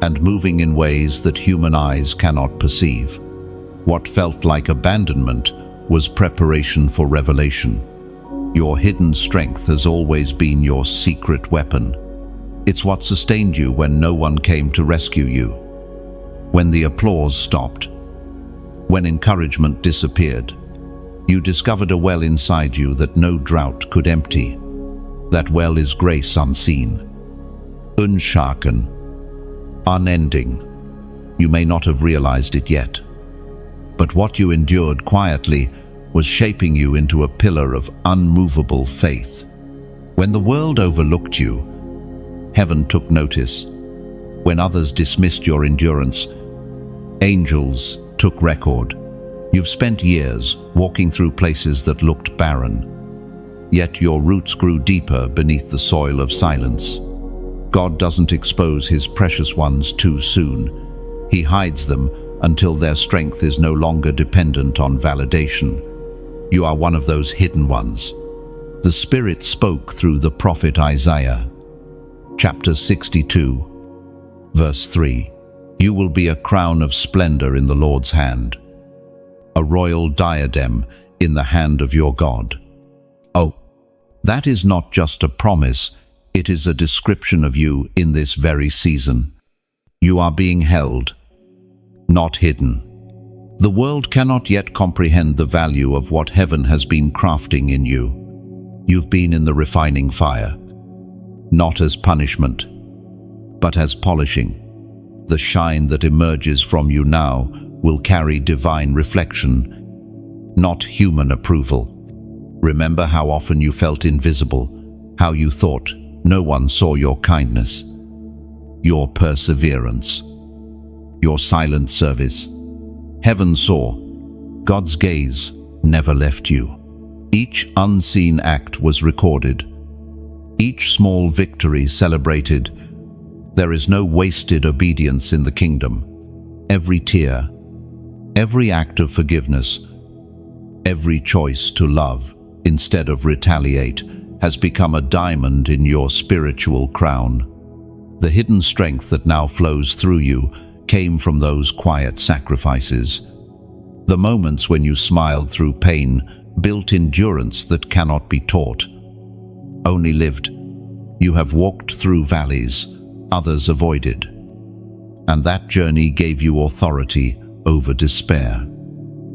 and moving in ways that human eyes cannot perceive. What felt like abandonment was preparation for revelation. Your hidden strength has always been your secret weapon. It's what sustained you when no one came to rescue you, when the applause stopped, when encouragement disappeared. You discovered a well inside you that no drought could empty. That well is grace unseen, unshaken, unending. You may not have realized it yet, but what you endured quietly was shaping you into a pillar of unmovable faith. When the world overlooked you, heaven took notice. When others dismissed your endurance, angels took record. You've spent years walking through places that looked barren, yet your roots grew deeper beneath the soil of silence. God doesn't expose his precious ones too soon. He hides them until their strength is no longer dependent on validation. You are one of those hidden ones. The Spirit spoke through the prophet Isaiah. Chapter 62, verse 3. You will be a crown of splendor in the Lord's hand, a royal diadem in the hand of your God. Oh, that is not just a promise, it is a description of you in this very season. You are being held, not hidden. The world cannot yet comprehend the value of what heaven has been crafting in you. You've been in the refining fire, not as punishment, but as polishing. The shine that emerges from you now will carry divine reflection, not human approval. Remember how often you felt invisible, how you thought no one saw your kindness, your perseverance, your silent service. Heaven saw. God's gaze never left you. Each unseen act was recorded, each small victory celebrated. There is no wasted obedience in the kingdom. Every tear, every act of forgiveness, every choice to love instead of retaliate has become a diamond in your spiritual crown. The hidden strength that now flows through you came from those quiet sacrifices. The moments when you smiled through pain built endurance that cannot be taught, only lived. You have walked through valleys others avoided, and that journey gave you authority over despair.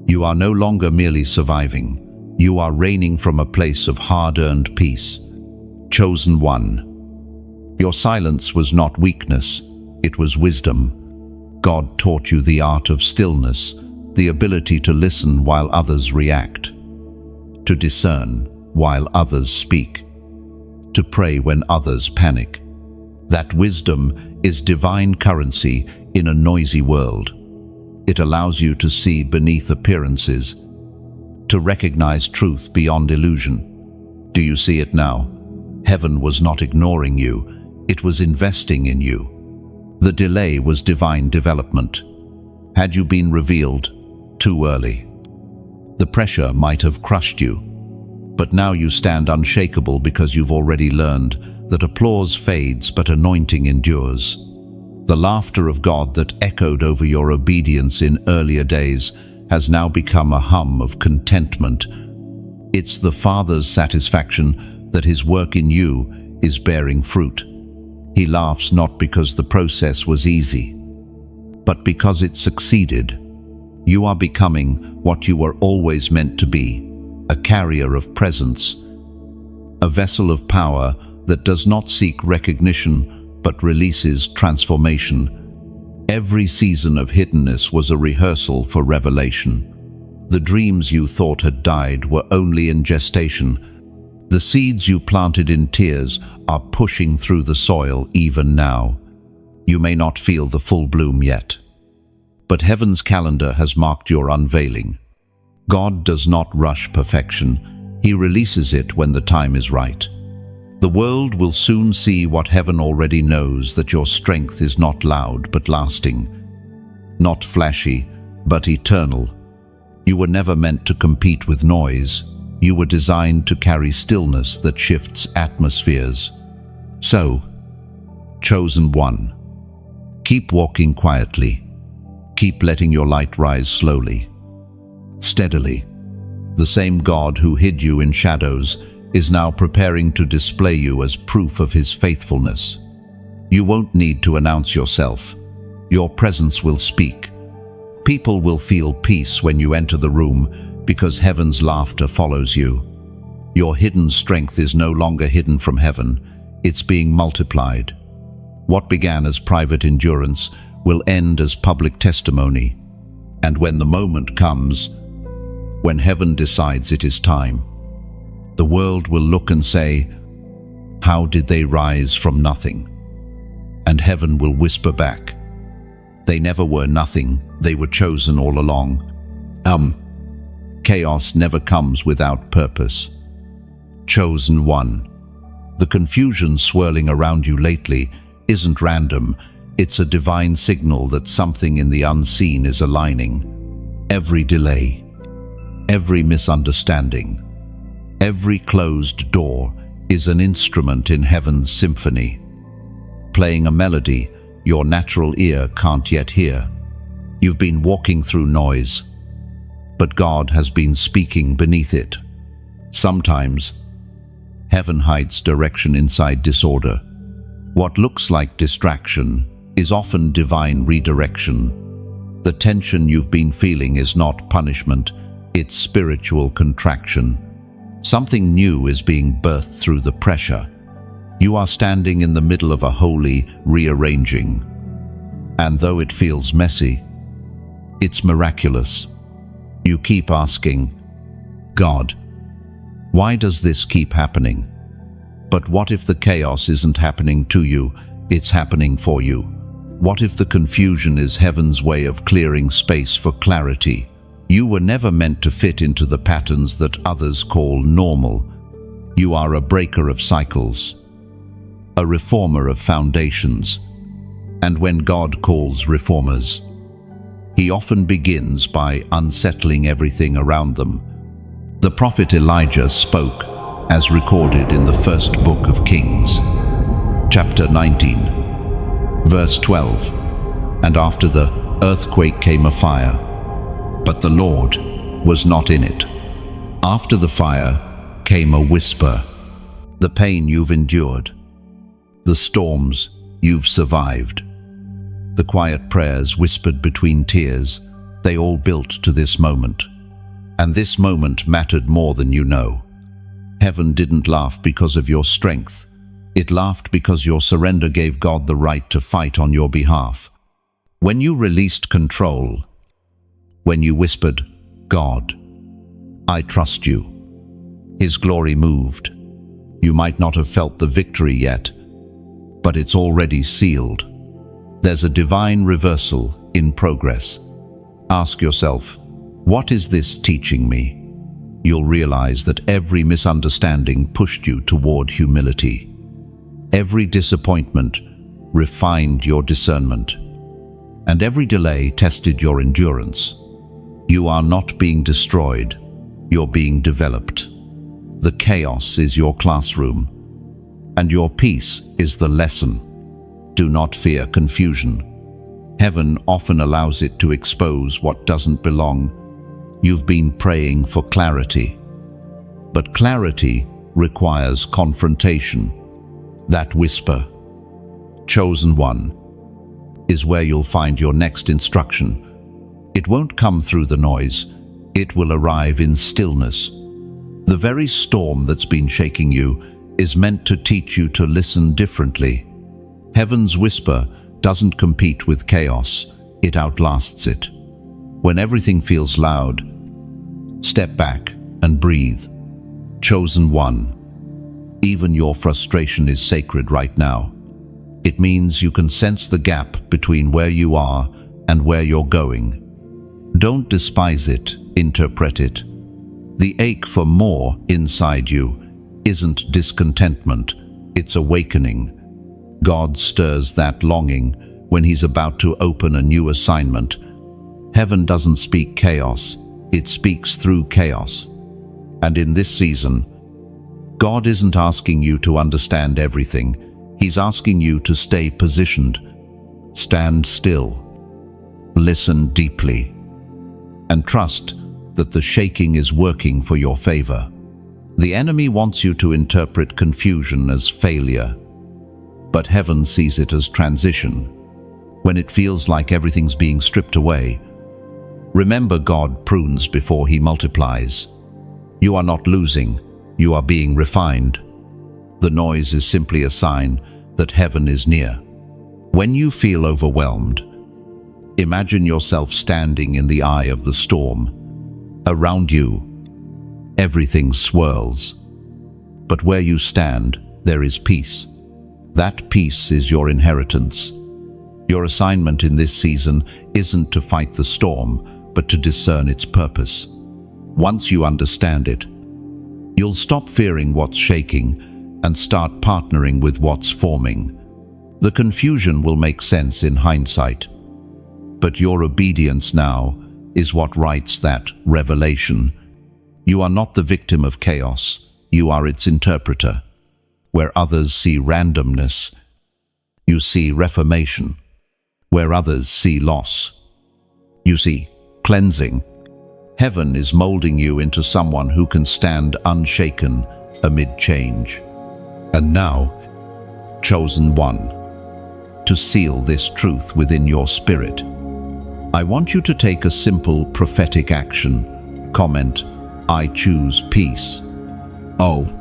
You are no longer merely surviving. You are reigning from a place of hard-earned peace. Chosen one. Your silence was not weakness, it was wisdom. God taught you the art of stillness, the ability to listen while others react, to discern while others speak, to pray when others panic. That wisdom is divine currency in a noisy world. It allows you to see beneath appearances, to recognize truth beyond illusion. Do you see it now? Heaven was not ignoring you, it was investing in you. The delay was divine development. Had you been revealed too early, the pressure might have crushed you. But now you stand unshakable because you've already learned that applause fades but anointing endures. The laughter of God that echoed over your obedience in earlier days has now become a hum of contentment. It's the Father's satisfaction that His work in you is bearing fruit. He laughs not because the process was easy, but because it succeeded. You are becoming what you were always meant to be, a carrier of presence, a vessel of power that does not seek recognition but releases transformation. Every season of hiddenness was a rehearsal for revelation. The dreams you thought had died were only in gestation. The seeds you planted in tears are pushing through the soil even now. You may not feel the full bloom yet, but heaven's calendar has marked your unveiling. God does not rush perfection. He releases it when the time is right. The world will soon see what heaven already knows, that your strength is not loud but lasting, not flashy but eternal. You were never meant to compete with noise. You were designed to carry stillness that shifts atmospheres. So, chosen one, keep walking quietly. Keep letting your light rise slowly, steadily. The same God who hid you in shadows is now preparing to display you as proof of his faithfulness. You won't need to announce yourself. Your presence will speak. People will feel peace when you enter the room because heaven's laughter follows you. Your hidden strength is no longer hidden from heaven. It's being multiplied. What began as private endurance will end as public testimony. And when the moment comes, when heaven decides it is time, the world will look and say, "How did they rise from nothing?" And heaven will whisper back, "They never were nothing, they were chosen all along." Chaos never comes without purpose. Chosen one. The confusion swirling around you lately isn't random. It's a divine signal that something in the unseen is aligning. Every delay, every misunderstanding, every closed door is an instrument in heaven's symphony, playing a melody your natural ear can't yet hear. You've been walking through noise, but God has been speaking beneath it. Sometimes, heaven hides direction inside disorder. What looks like distraction is often divine redirection. The tension you've been feeling is not punishment, it's spiritual contraction. Something new is being birthed through the pressure. You are standing in the middle of a holy rearranging. And though it feels messy, it's miraculous. You keep asking, "God, why does this keep happening?" But what if the chaos isn't happening to you, it's happening for you? What if the confusion is heaven's way of clearing space for clarity? You were never meant to fit into the patterns that others call normal. You are a breaker of cycles, a reformer of foundations. And when God calls reformers, he often begins by unsettling everything around them. The prophet Elijah spoke, as recorded in the first book of Kings, chapter 19, verse 12. "And after the earthquake came a fire, but the Lord was not in it. After the fire came a whisper." The pain you've endured, the storms you've survived, the quiet prayers whispered between tears, they all built to this moment. And this moment mattered more than you know. Heaven didn't laugh because of your strength. It laughed because your surrender gave God the right to fight on your behalf. When you released control, when you whispered, "God, I trust you," his glory moved. You might not have felt the victory yet, but it's already sealed. There's a divine reversal in progress. Ask yourself, what is this teaching me? You'll realize that every misunderstanding pushed you toward humility. Every disappointment refined your discernment, and every delay tested your endurance. You are not being destroyed, you're being developed. The chaos is your classroom, and your peace is the lesson. Do not fear confusion. Heaven often allows it to expose what doesn't belong. You've been praying for clarity, but clarity requires confrontation. That whisper, Chosen one is where you'll find your next instruction. It won't come through the noise. It will arrive in stillness. The very storm that's been shaking you is meant to teach you to listen differently. Heaven's whisper doesn't compete with chaos. It outlasts it. When everything feels loud, step back and breathe. Chosen one, even your frustration is sacred right now. It means you can sense the gap between where you are and where you're going. Don't despise it, interpret it. The ache for more inside you isn't discontentment, it's awakening. God stirs that longing when He's about to open a new assignment. Heaven doesn't speak chaos, it speaks through chaos. And in this season, God isn't asking you to understand everything. He's asking you to stay positioned. Stand still. Listen deeply. And trust that the shaking is working for your favor. The enemy wants you to interpret confusion as failure, but heaven sees it as transition. When it feels like everything's being stripped away, remember God prunes before He multiplies. You are not losing, you are being refined. The noise is simply a sign that heaven is near. When you feel overwhelmed, imagine yourself standing in the eye of the storm. Around you, everything swirls. But where you stand, there is peace. That peace is your inheritance. Your assignment in this season isn't to fight the storm, but to discern its purpose. Once you understand it, you'll stop fearing what's shaking and start partnering with what's forming. The confusion will make sense in hindsight, but your obedience now is what writes that revelation. You are not the victim of chaos, you are its interpreter. Where others see randomness, you see reformation. Where others see loss, you see cleansing. Heaven is molding you into someone who can stand unshaken amid change. And now, chosen one, to seal this truth within your spirit, I want you to take a simple prophetic action. Comment, I choose peace. Oh,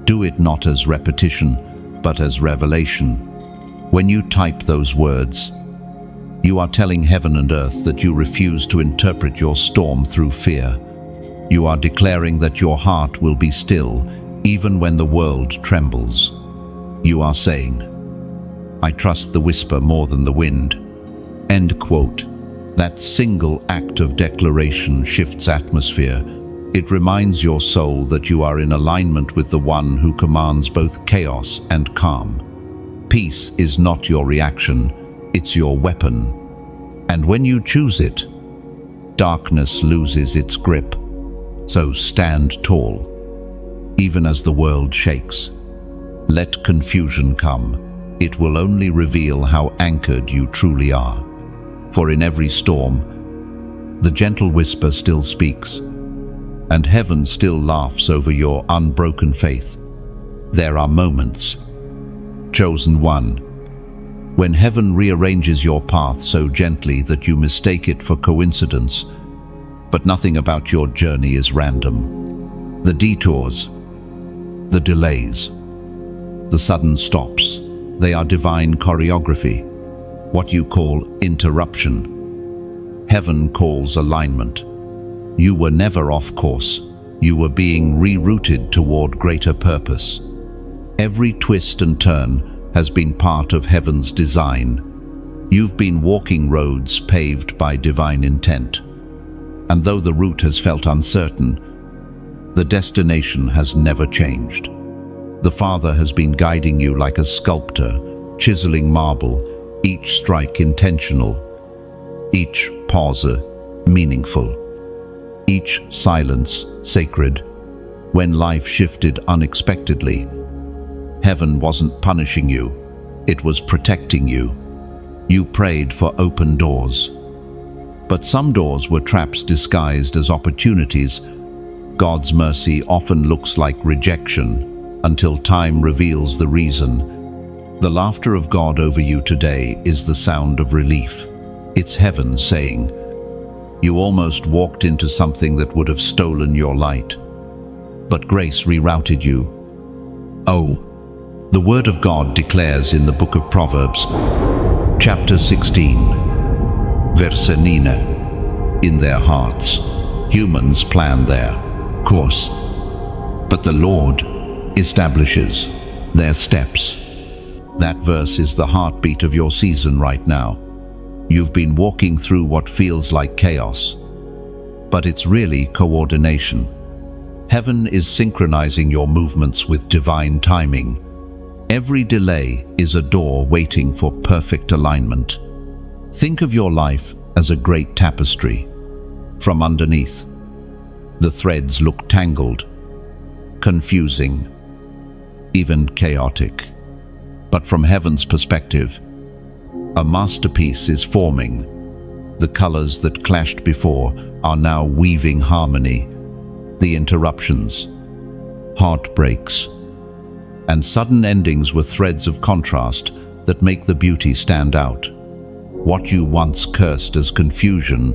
do it not as repetition, but as revelation. When you type those words, you are telling heaven and earth that you refuse to interpret your storm through fear. You are declaring that your heart will be still, even when the world trembles. You are saying, I trust the whisper more than the wind. End quote. That single act of declaration shifts atmosphere. It reminds your soul that you are in alignment with the one who commands both chaos and calm. Peace is not your reaction, it's your weapon. And when you choose it, darkness loses its grip. So stand tall, even as the world shakes. Let confusion come. It will only reveal how anchored you truly are. For in every storm, the gentle whisper still speaks, and heaven still laughs over your unbroken faith. There are moments, chosen one, when heaven rearranges your path so gently that you mistake it for coincidence, but nothing about your journey is random. The detours, the delays, the sudden stops, they are divine choreography. What you call interruption, heaven calls alignment. You were never off course. You were being rerouted toward greater purpose. Every twist and turn has been part of heaven's design. You've been walking roads paved by divine intent. And though the route has felt uncertain, the destination has never changed. The Father has been guiding you like a sculptor, chiseling marble, each strike intentional, each pause meaningful, each silence sacred. When life shifted unexpectedly, heaven wasn't punishing you, it was protecting you. You prayed for open doors, but some doors were traps disguised as opportunities. God's mercy often looks like rejection until time reveals the reason. The laughter of God over you today is the sound of relief. It's heaven saying, "You almost walked into something that would have stolen your light, but grace rerouted you." Oh, the Word of God declares in the book of Proverbs, chapter 16, verse 9, "In their hearts, humans plan their course, but the Lord establishes their steps." That verse is the heartbeat of your season right now. You've been walking through what feels like chaos, but it's really coordination. Heaven is synchronizing your movements with divine timing. Every delay is a door waiting for perfect alignment. Think of your life as a great tapestry. From underneath, the threads look tangled, confusing, even chaotic. But from heaven's perspective, a masterpiece is forming. The colors that clashed before are now weaving harmony. The interruptions, heartbreaks, and sudden endings were threads of contrast that make the beauty stand out. What you once cursed as confusion,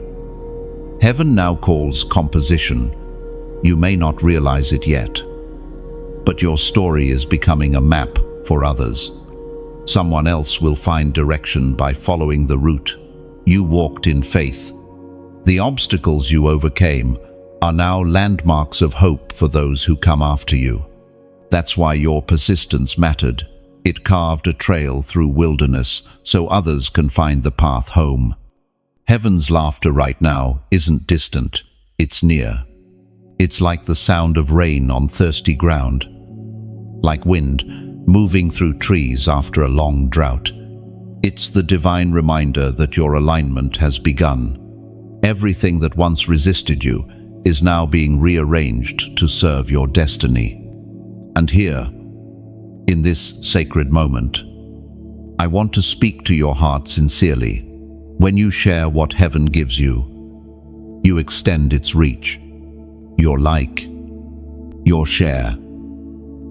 heaven now calls composition. You may not realize it yet, but your story is becoming a map for others. Someone else will find direction by following the route you walked in faith. The obstacles you overcame are now landmarks of hope for those who come after you. That's why your persistence mattered. It carved a trail through wilderness so others can find the path home. Heaven's laughter right now isn't distant, it's near. It's like the sound of rain on thirsty ground, like wind moving through trees after a long drought. It's the divine reminder that your alignment has begun. Everything that once resisted you is now being rearranged to serve your destiny. And here, in this sacred moment, I want to speak to your heart sincerely. When you share what heaven gives you, you extend its reach. Your like, your share,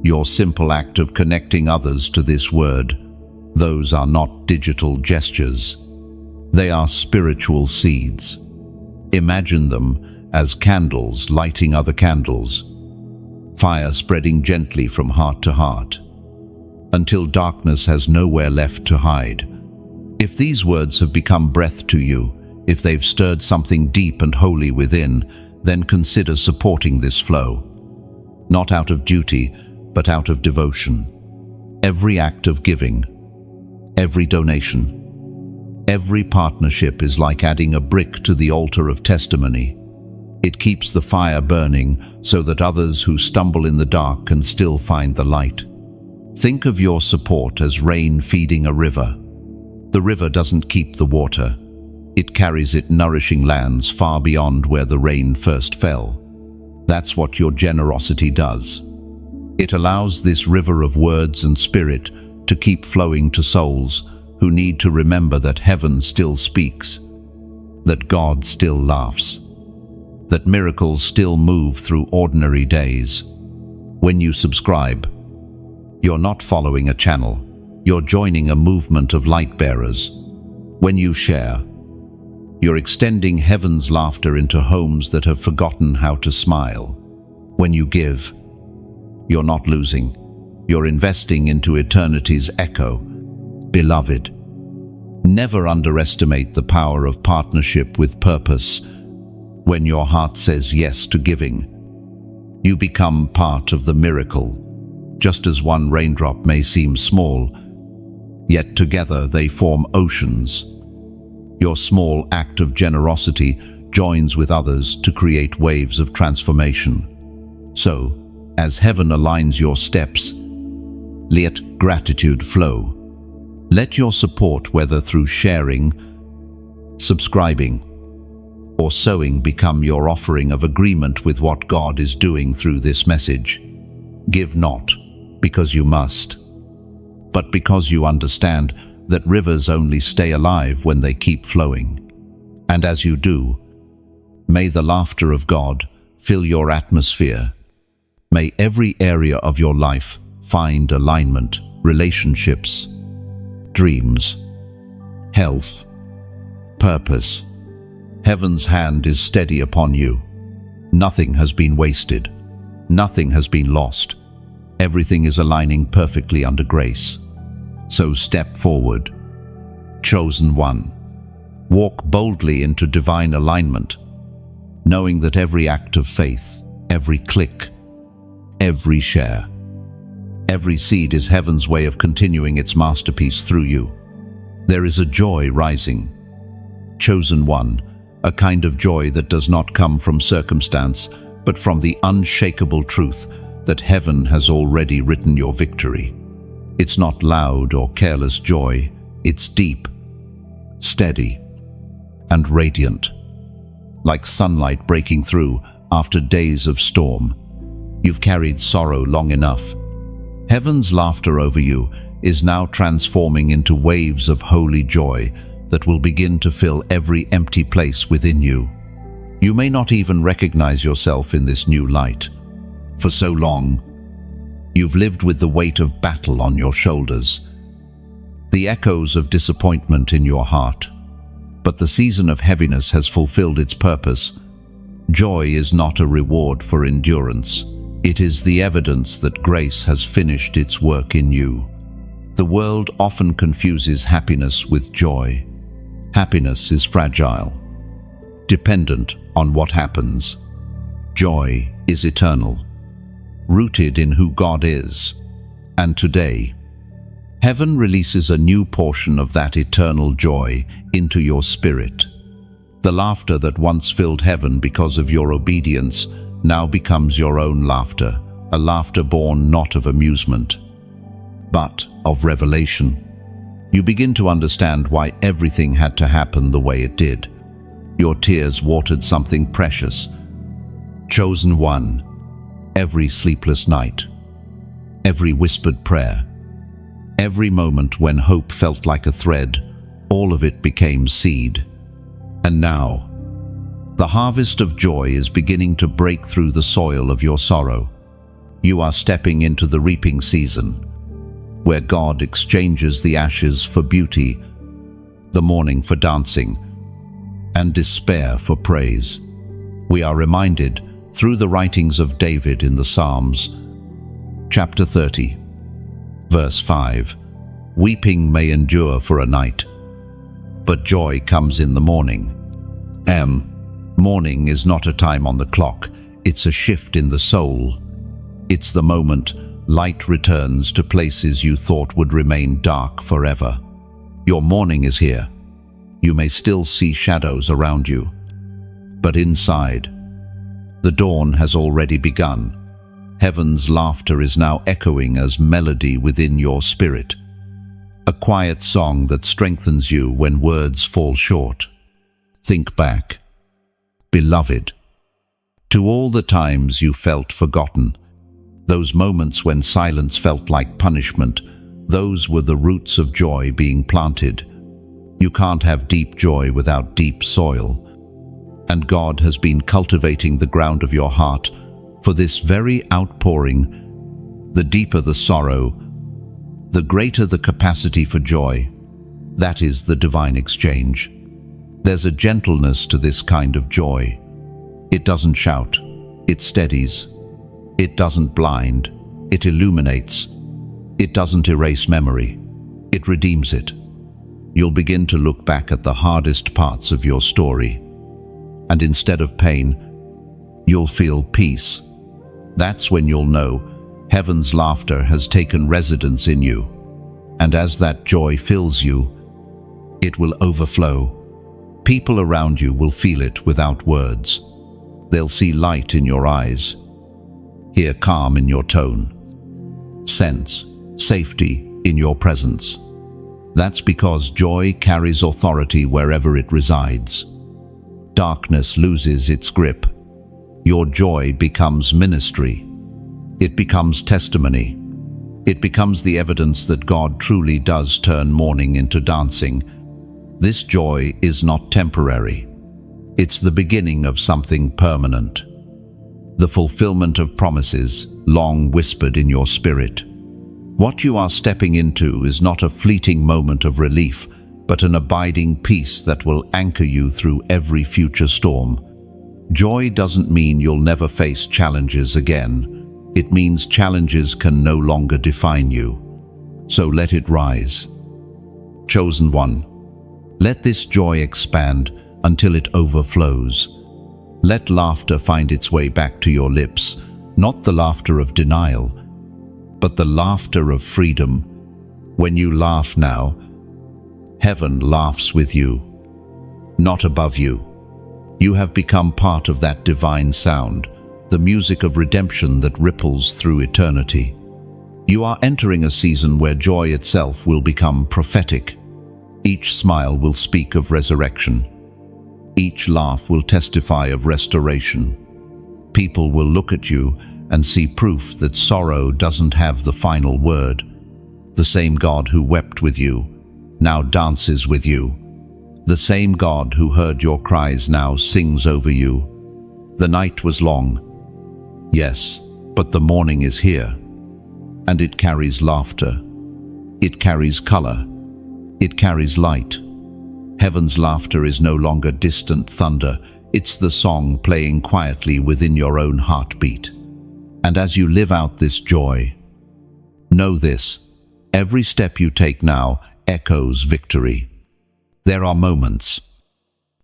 your simple act of connecting others to this word, those are not digital gestures. They are spiritual seeds. Imagine them as candles lighting other candles, fire spreading gently from heart to heart, until darkness has nowhere left to hide. If these words have become breath to you, if they've stirred something deep and holy within, then consider supporting this flow. Not out of duty, but out of devotion. Every act of giving, every donation, every partnership is like adding a brick to the altar of testimony. It keeps the fire burning so that others who stumble in the dark can still find the light. Think of your support as rain feeding a river. The river doesn't keep the water. It carries it nourishing lands far beyond where the rain first fell. That's what your generosity does. It allows this river of words and spirit to keep flowing to souls who need to remember that heaven still speaks, that God still laughs, that miracles still move through ordinary days. When you subscribe, you're not following a channel, you're joining a movement of light bearers. When you share, you're extending heaven's laughter into homes that have forgotten how to smile. When you give, you're not losing, you're investing into eternity's echo. Beloved, never underestimate the power of partnership with purpose. When your heart says yes to giving, you become part of the miracle. Just as one raindrop may seem small, yet together they form oceans. Your small act of generosity joins with others to create waves of transformation. So, as heaven aligns your steps, let gratitude flow. Let your support, whether through sharing, subscribing, or sowing, become your offering of agreement with what God is doing through this message. Give not because you must, but because you understand that rivers only stay alive when they keep flowing. And as you do, may the laughter of God fill your atmosphere. May every area of your life find alignment, relationships, dreams, health, purpose. Heaven's hand is steady upon you. Nothing has been wasted. Nothing has been lost. Everything is aligning perfectly under grace. So step forward. Chosen one. Walk boldly into divine alignment, knowing that every act of faith, every click, every share, every seed is heaven's way of continuing its masterpiece through you. There is a joy rising. Chosen one, a kind of joy that does not come from circumstance, but from the unshakable truth that heaven has already written your victory. It's not loud or careless joy, it's deep, steady, and radiant. Like sunlight breaking through after days of storm. You've carried sorrow long enough. Heaven's laughter over you is now transforming into waves of holy joy that will begin to fill every empty place within you. You may not even recognize yourself in this new light. For so long, you've lived with the weight of battle on your shoulders, the echoes of disappointment in your heart. But the season of heaviness has fulfilled its purpose. Joy is not a reward for endurance. It is the evidence that grace has finished its work in you. The world often confuses happiness with joy. Happiness is fragile, dependent on what happens. Joy is eternal, rooted in who God is. And today, heaven releases a new portion of that eternal joy into your spirit. The laughter that once filled heaven because of your obedience now becomes your own laughter, a laughter born not of amusement, but of revelation. You begin to understand why everything had to happen the way it did. Your tears watered something precious. Chosen one, every sleepless night, every whispered prayer, every moment when hope felt like a thread, all of it became seed. And now, the harvest of joy is beginning to break through the soil of your sorrow. You are stepping into the reaping season, where God exchanges the ashes for beauty, the mourning for dancing, and despair for praise. We are reminded through the writings of David in the Psalms, chapter 30, verse 5, "Weeping may endure for a night, but joy comes in the morning." Morning is not a time on the clock, it's a shift in the soul. It's the moment light returns to places you thought would remain dark forever. Your morning is here. You may still see shadows around you, but inside, the dawn has already begun. Heaven's laughter is now echoing as melody within your spirit, a quiet song that strengthens you when words fall short. Think back, beloved, to all the times you felt forgotten. Those moments when silence felt like punishment, those were the roots of joy being planted. You can't have deep joy without deep soil. And God has been cultivating the ground of your heart for this very outpouring. The deeper the sorrow, the greater the capacity for joy. That is the divine exchange. There's a gentleness to this kind of joy. It doesn't shout, it steadies. It doesn't blind, it illuminates. It doesn't erase memory, it redeems it. You'll begin to look back at the hardest parts of your story, and instead of pain, you'll feel peace. That's when you'll know heaven's laughter has taken residence in you. And as that joy fills you, it will overflow. People around you will feel it without words. They'll see light in your eyes, hear calm in your tone, sense safety in your presence. That's because joy carries authority wherever it resides. Darkness loses its grip. Your joy becomes ministry. It becomes testimony. It becomes the evidence that God truly does turn mourning into dancing. This joy is not temporary. It's the beginning of something permanent. The fulfillment of promises long whispered in your spirit. What you are stepping into is not a fleeting moment of relief, but an abiding peace that will anchor you through every future storm. Joy doesn't mean you'll never face challenges again. It means challenges can no longer define you. So let it rise. Chosen one, let this joy expand until it overflows. Let laughter find its way back to your lips, not the laughter of denial, but the laughter of freedom. When you laugh now, heaven laughs with you, not above you. You have become part of that divine sound, the music of redemption that ripples through eternity. You are entering a season where joy itself will become prophetic. Each smile will speak of resurrection. Each laugh will testify of restoration. People will look at you and see proof that sorrow doesn't have the final word. The same God who wept with you now dances with you. The same God who heard your cries now sings over you. The night was long, yes, but the morning is here. And it carries laughter. It carries color. It carries light. Heaven's laughter is no longer distant thunder. It's the song playing quietly within your own heartbeat. And as you live out this joy, know this: every step you take now echoes victory. There are moments,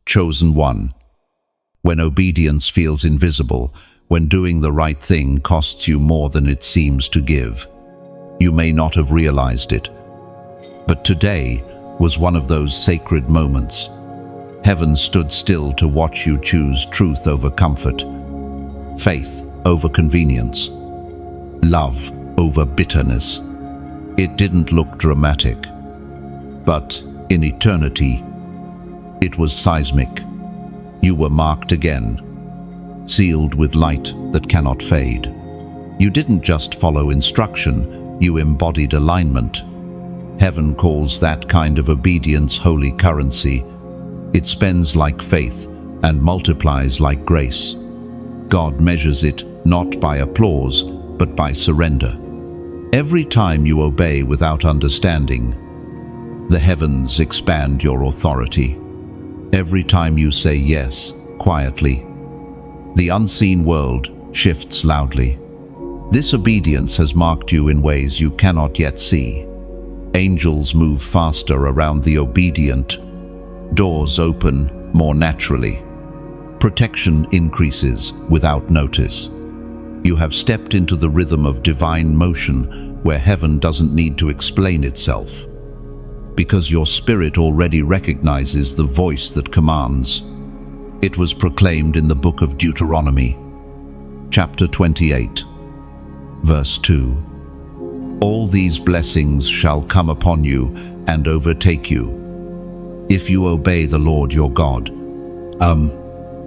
chosen one, when obedience feels invisible, when doing the right thing costs you more than it seems to give. You may not have realized it, but today was one of those sacred moments. Heaven stood still to watch you choose truth over comfort, faith over convenience, love over bitterness. It didn't look dramatic, but in eternity, it was seismic. You were marked again, sealed with light that cannot fade. You didn't just follow instruction, you embodied alignment. Heaven calls that kind of obedience holy currency. It spends like faith and multiplies like grace. God measures it not by applause, but by surrender. Every time you obey without understanding, the heavens expand your authority. Every time you say yes, quietly, the unseen world shifts loudly. This obedience has marked you in ways you cannot yet see. Angels move faster around the obedient. Doors open more naturally. Protection increases without notice. You have stepped into the rhythm of divine motion where heaven doesn't need to explain itself, because your spirit already recognizes the voice that commands. It was proclaimed in the book of Deuteronomy, chapter 28, verse 2. All these blessings shall come upon you and overtake you, if you obey the Lord your God.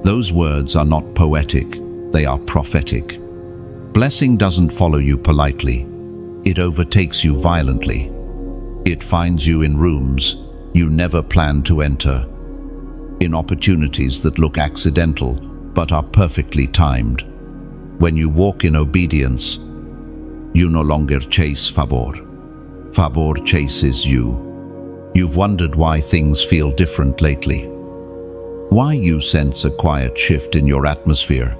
Those words are not poetic, they are prophetic. Blessing doesn't follow you politely, it overtakes you violently. It finds you in rooms you never planned to enter, in opportunities that look accidental but are perfectly timed. When you walk in obedience, you no longer chase favor. Favor chases you. You've wondered why things feel different lately, why you sense a quiet shift in your atmosphere.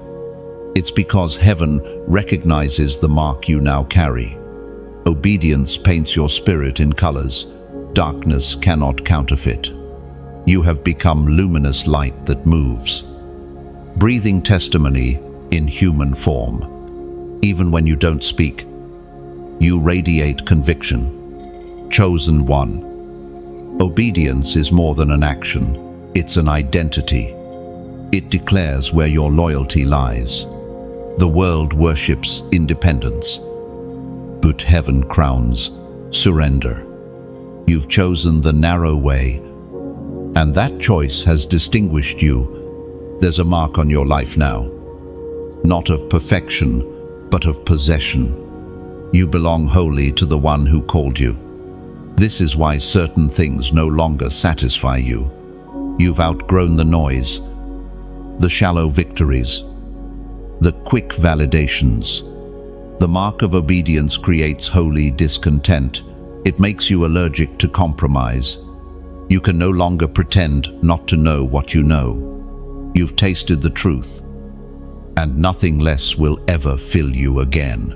It's because heaven recognizes the mark you now carry. Obedience paints your spirit in colors darkness cannot counterfeit. You have become luminous light that moves, breathing testimony in human form. Even when you don't speak, you radiate conviction. Chosen one. Obedience is more than an action, it's an identity. It declares where your loyalty lies. The world worships independence, but heaven crowns surrender. You've chosen the narrow way, and that choice has distinguished you. There's a mark on your life now, not of perfection, but of possession. You belong wholly to the one who called you. This is why certain things no longer satisfy you. You've outgrown the noise, the shallow victories, the quick validations. The mark of obedience creates holy discontent. It makes you allergic to compromise. You can no longer pretend not to know what you know. You've tasted the truth, and nothing less will ever fill you again.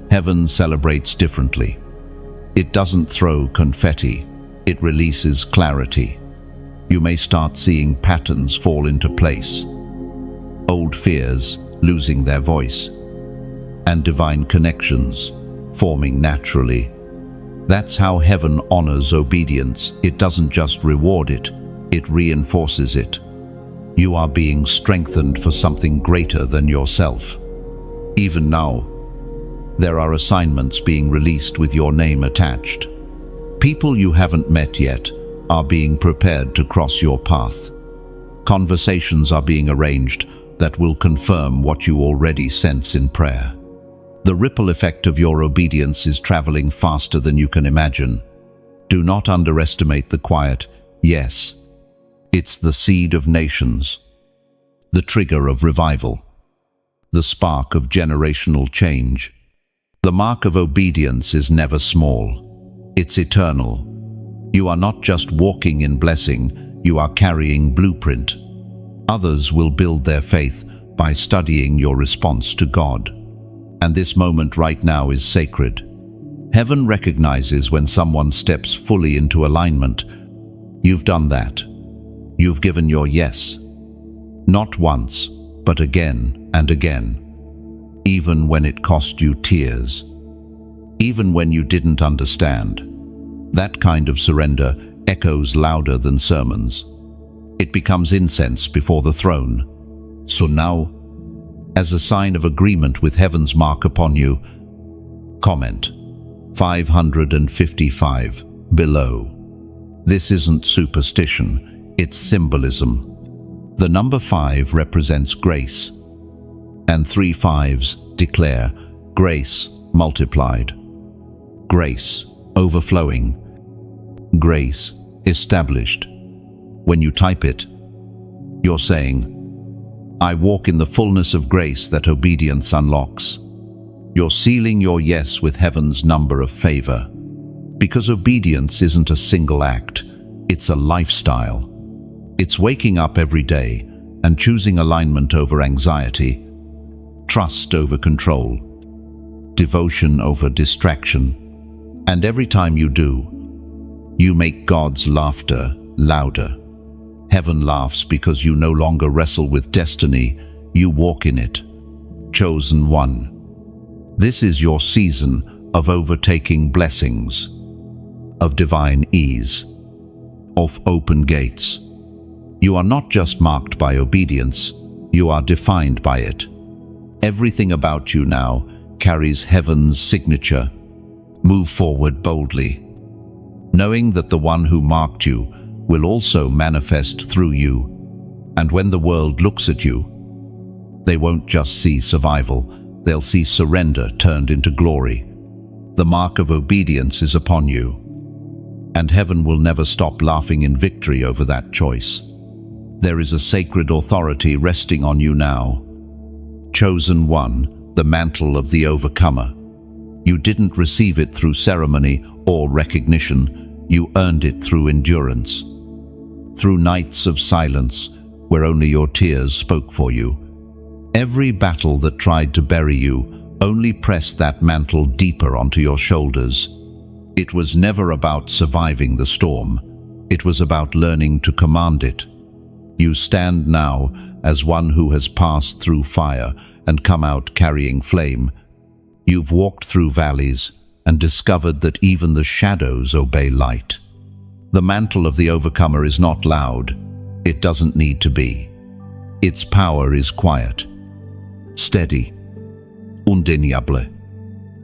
Heaven celebrates differently. It doesn't throw confetti, it releases clarity. You may start seeing patterns fall into place. Old fears losing their voice, and divine connections forming naturally. That's how heaven honors obedience. It doesn't just reward it, it reinforces it. You are being strengthened for something greater than yourself. Even now, there are assignments being released with your name attached. People you haven't met yet are being prepared to cross your path. Conversations are being arranged that will confirm what you already sense in prayer. The ripple effect of your obedience is traveling faster than you can imagine. Do not underestimate the quiet yes. It's the seed of nations, the trigger of revival, the spark of generational change. The mark of obedience is never small. It's eternal. You are not just walking in blessing, you are carrying blueprint. Others will build their faith by studying your response to God. And this moment right now is sacred. Heaven recognizes when someone steps fully into alignment. You've done that. You've given your yes. Not once, but again and again. Even when it cost you tears. Even when you didn't understand. That kind of surrender echoes louder than sermons. It becomes incense before the throne. So now, as a sign of agreement with heaven's mark upon you, comment 555 below. This isn't superstition, it's symbolism. The number 5 represents grace, and 3 5s declare grace multiplied, grace overflowing, grace established. When you type it, you're saying, I walk in the fullness of grace that obedience unlocks. You're sealing your yes with heaven's number of favor. Because obedience isn't a single act, it's a lifestyle. It's waking up every day and choosing alignment over anxiety, trust over control, devotion over distraction. And every time you do, you make God's laughter louder. Heaven laughs because you no longer wrestle with destiny, you walk in it. Chosen one. This is your season of overtaking blessings, of divine ease, of open gates. You are not just marked by obedience, you are defined by it. Everything about you now carries heaven's signature. Move forward boldly, knowing that the one who marked you will also manifest through you. And when the world looks at you, they won't just see survival, they'll see surrender turned into glory. The mark of obedience is upon you, and heaven will never stop laughing in victory over that choice. There is a sacred authority resting on you now. Chosen one, the mantle of the overcomer. You didn't receive it through ceremony or recognition, you earned it through endurance. Through nights of silence, where only your tears spoke for you. Every battle that tried to bury you only pressed that mantle deeper onto your shoulders. It was never about surviving the storm. It was about learning to command it. You stand now as one who has passed through fire and come out carrying flame. You've walked through valleys and discovered that even the shadows obey light. The mantle of the overcomer is not loud. It doesn't need to be. Its power is quiet, steady, undeniable.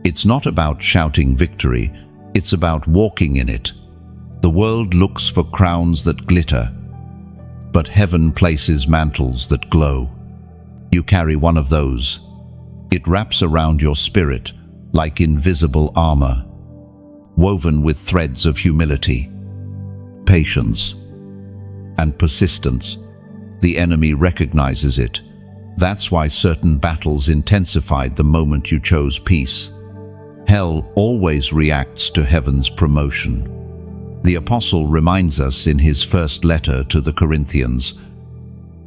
It's not about shouting victory, it's about walking in it. The world looks for crowns that glitter, but heaven places mantles that glow. You carry one of those. It wraps around your spirit like invisible armor, woven with threads of humility, patience, and persistence. The enemy recognizes it. That's why certain battles intensified the moment you chose peace. Hell always reacts to heaven's promotion. The apostle reminds us in his first letter to the Corinthians,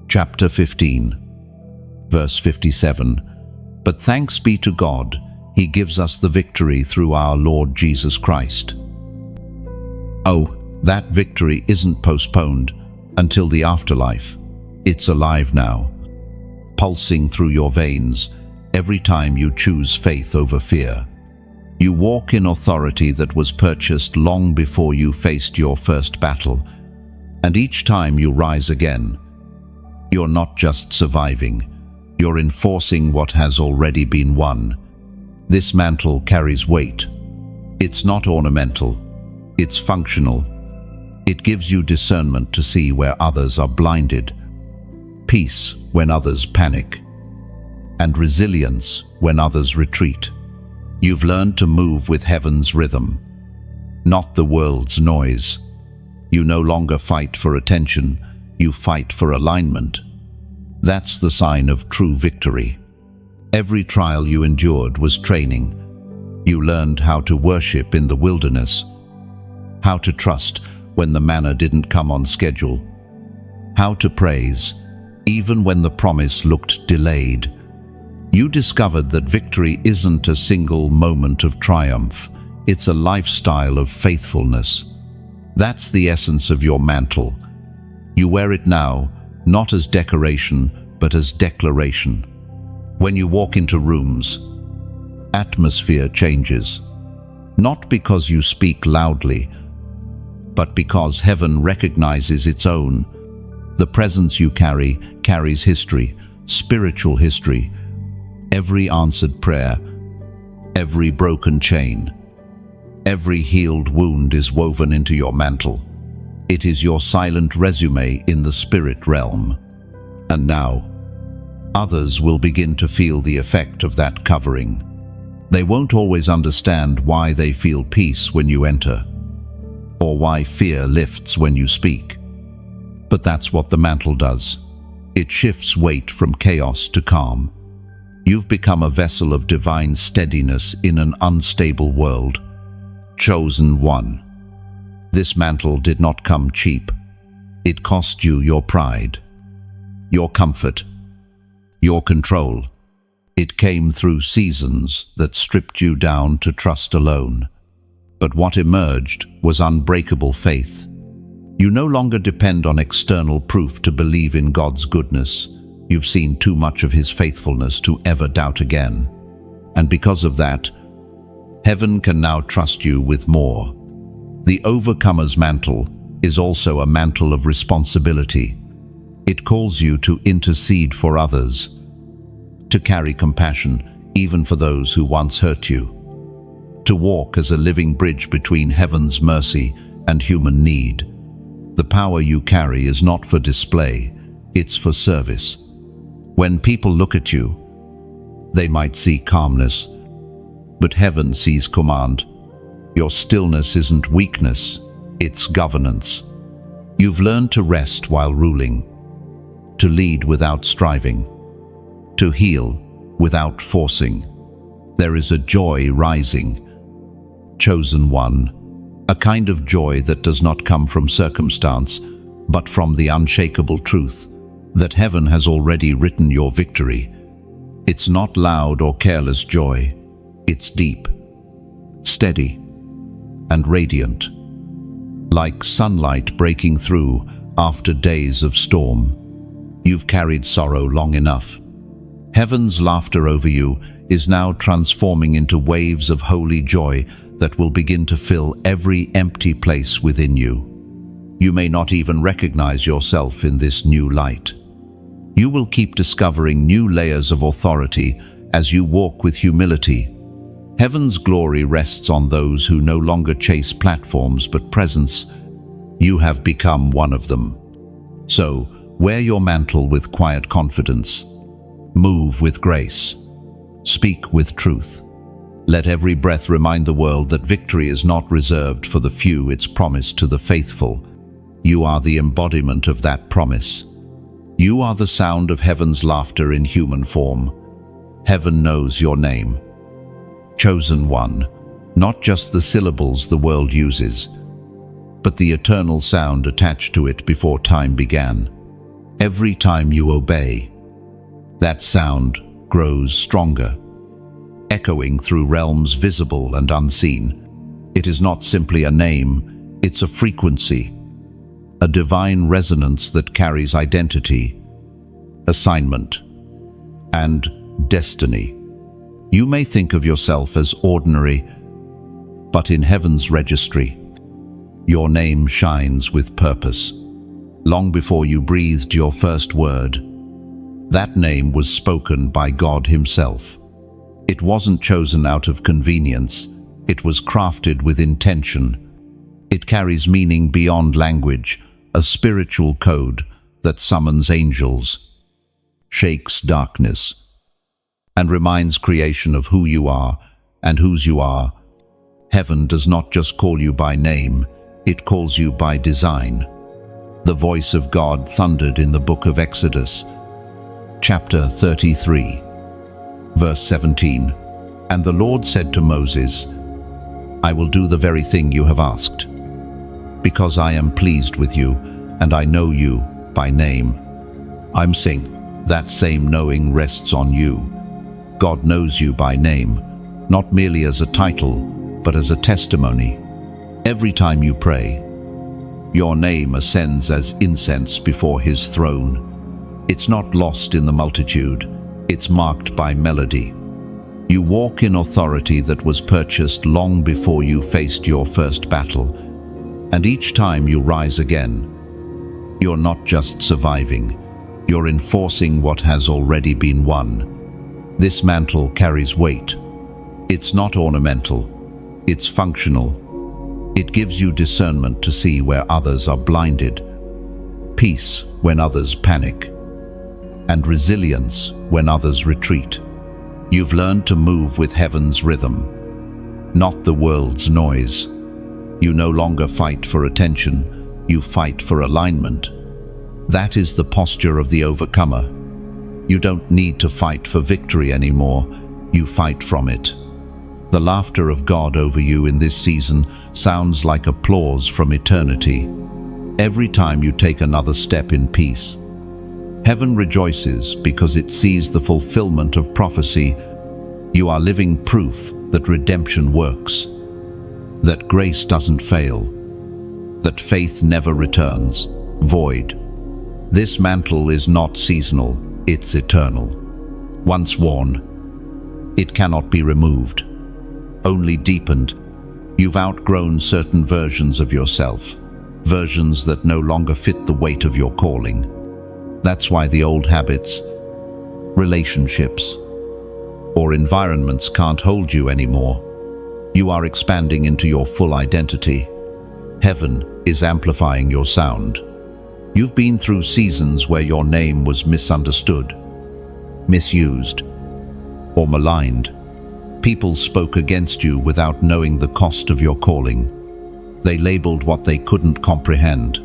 chapter 15, verse 57, "But thanks be to God, He gives us the victory through our Lord Jesus Christ." Oh, that victory isn't postponed until the afterlife. It's alive now, pulsing through your veins every time you choose faith over fear. You walk in authority that was purchased long before you faced your first battle, and each time you rise again, you're not just surviving, you're enforcing what has already been won. This mantle carries weight. It's not ornamental, it's functional. It gives you discernment to see where others are blinded, peace when others panic, and resilience when others retreat. You've learned to move with heaven's rhythm, not the world's noise. You no longer fight for attention, you fight for alignment. That's the sign of true victory. Every trial you endured was training. You learned how to worship in the wilderness, how to trust when the manna didn't come on schedule, how to praise even when the promise looked delayed. You discovered that victory isn't a single moment of triumph, it's a lifestyle of faithfulness. That's the essence of your mantle. You wear it now, not as decoration, but as declaration. When you walk into rooms, atmosphere changes, not because you speak loudly, but because heaven recognizes its own. The presence you carry carries history, spiritual history, every answered prayer, every broken chain, every healed wound is woven into your mantle. It is your silent resume in the spirit realm. And now, others will begin to feel the effect of that covering. They won't always understand why they feel peace when you enter, or why fear lifts when you speak. But that's what the mantle does. It shifts weight from chaos to calm. You've become a vessel of divine steadiness in an unstable world. Chosen one. This mantle did not come cheap. It cost you your pride, your comfort, your control. It came through seasons that stripped you down to trust alone. But what emerged was unbreakable faith. You no longer depend on external proof to believe in God's goodness. You've seen too much of His faithfulness to ever doubt again. And because of that, heaven can now trust you with more. The overcomer's mantle is also a mantle of responsibility. It calls you to intercede for others, to carry compassion even for those who once hurt you, to walk as a living bridge between heaven's mercy and human need. The power you carry is not for display, it's for service. When people look at you, they might see calmness, but heaven sees command. Your stillness isn't weakness, it's governance. You've learned to rest while ruling, to lead without striving, to heal without forcing. There is a joy rising. Chosen one, a kind of joy that does not come from circumstance, but from the unshakable truth that heaven has already written your victory. It's not loud or careless joy. It's deep, steady, and radiant, like sunlight breaking through after days of storm. You've carried sorrow long enough. Heaven's laughter over you is now transforming into waves of holy joy that will begin to fill every empty place within you. You may not even recognize yourself in this new light. You will keep discovering new layers of authority as you walk with humility. Heaven's glory rests on those who no longer chase platforms but presence. You have become one of them. So, wear your mantle with quiet confidence. Move with grace. Speak with truth. Let every breath remind the world that victory is not reserved for the few, it's promised to the faithful. You are the embodiment of that promise. You are the sound of heaven's laughter in human form. Heaven knows your name. Chosen one, not just the syllables the world uses, but the eternal sound attached to it before time began. Every time you obey, that sound grows stronger, echoing through realms visible and unseen. It is not simply a name, it's a frequency, a divine resonance that carries identity, assignment, and destiny. You may think of yourself as ordinary, but in heaven's registry, your name shines with purpose. Long before you breathed your first word, that name was spoken by God Himself. It wasn't chosen out of convenience, it was crafted with intention. It carries meaning beyond language, a spiritual code that summons angels, shakes darkness, and reminds creation of who you are and whose you are. Heaven does not just call you by name, it calls you by design. The voice of God thundered in the book of Exodus, chapter 33, verse 17. And the Lord said to Moses, I will do the very thing you have asked, because I am pleased with you, and I know you by name. I'm saying that same knowing rests on you. God knows you by name, not merely as a title, but as a testimony. Every time you pray, your name ascends as incense before His throne. It's not lost in the multitude, it's marked by melody. You walk in authority that was purchased long before you faced your first battle. And each time you rise again, you're not just surviving, you're enforcing what has already been won. This mantle carries weight. It's not ornamental, it's functional. It gives you discernment to see where others are blinded, peace when others panic, and resilience when others retreat. You've learned to move with heaven's rhythm, not the world's noise. You no longer fight for attention, you fight for alignment. That is the posture of the overcomer. You don't need to fight for victory anymore, you fight from it. The laughter of God over you in this season sounds like applause from eternity. Every time you take another step in peace, heaven rejoices because it sees the fulfillment of prophecy. You are living proof that redemption works, that grace doesn't fail, that faith never returns void. This mantle is not seasonal, it's eternal. Once worn, it cannot be removed, only deepened. You've outgrown certain versions of yourself, versions that no longer fit the weight of your calling. That's why the old habits, relationships, or environments can't hold you anymore. You are expanding into your full identity. Heaven is amplifying your sound. You've been through seasons where your name was misunderstood, misused, or maligned. People spoke against you without knowing the cost of your calling. They labeled what they couldn't comprehend.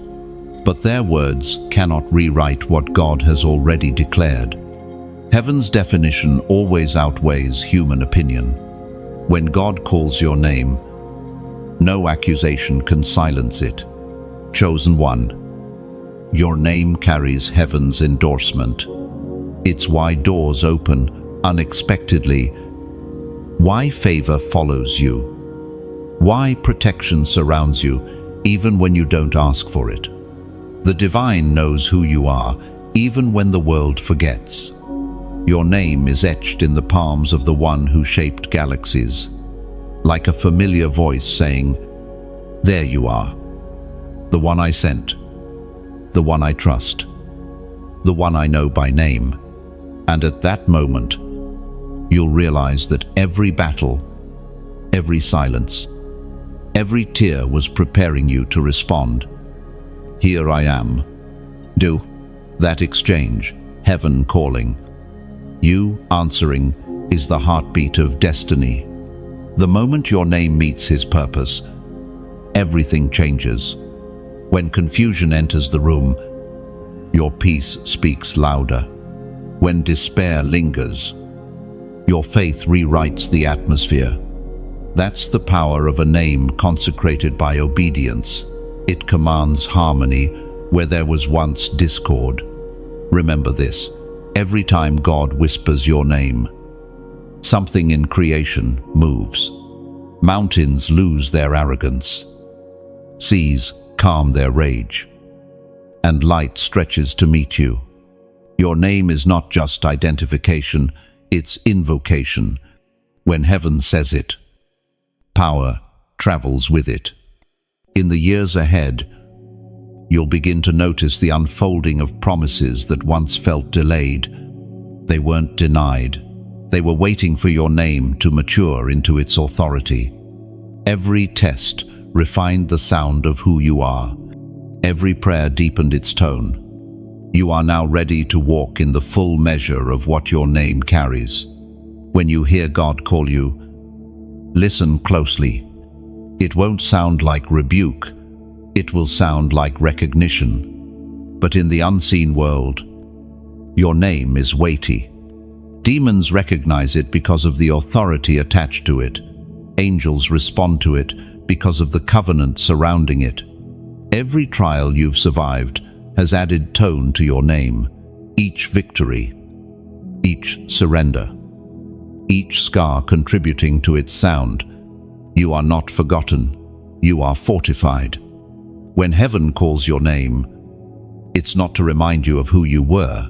But their words cannot rewrite what God has already declared. Heaven's definition always outweighs human opinion. When God calls your name, no accusation can silence it. Chosen one, your name carries heaven's endorsement. It's why doors open unexpectedly, why favor follows you, why protection surrounds you even when you don't ask for it. The divine knows who you are, even when the world forgets. Your name is etched in the palms of the one who shaped galaxies, like a familiar voice saying, "There you are, the one I sent, the one I trust, the one I know by name." And at that moment, you'll realize that every battle, every silence, every tear was preparing you to respond. Here I am. Do that exchange, heaven calling. You answering is the heartbeat of destiny. The moment your name meets His purpose, everything changes. When confusion enters the room, your peace speaks louder. When despair lingers, your faith rewrites the atmosphere. That's the power of a name consecrated by obedience. It commands harmony where there was once discord. Remember this: every time God whispers your name, something in creation moves. Mountains lose their arrogance. Seas calm their rage. And light stretches to meet you. Your name is not just identification, it's invocation. When heaven says it, power travels with it. In the years ahead, you'll begin to notice the unfolding of promises that once felt delayed. They weren't denied. They were waiting for your name to mature into its authority. Every test refined the sound of who you are. Every prayer deepened its tone. You are now ready to walk in the full measure of what your name carries. When you hear God call you, listen closely. It won't sound like rebuke. It will sound like recognition. But in the unseen world, your name is weighty. Demons recognize it because of the authority attached to it. Angels respond to it because of the covenant surrounding it. Every trial you've survived has added tone to your name. Each victory, each surrender, each scar contributing to its sound. You are not forgotten. You are fortified. When heaven calls your name, it's not to remind you of who you were,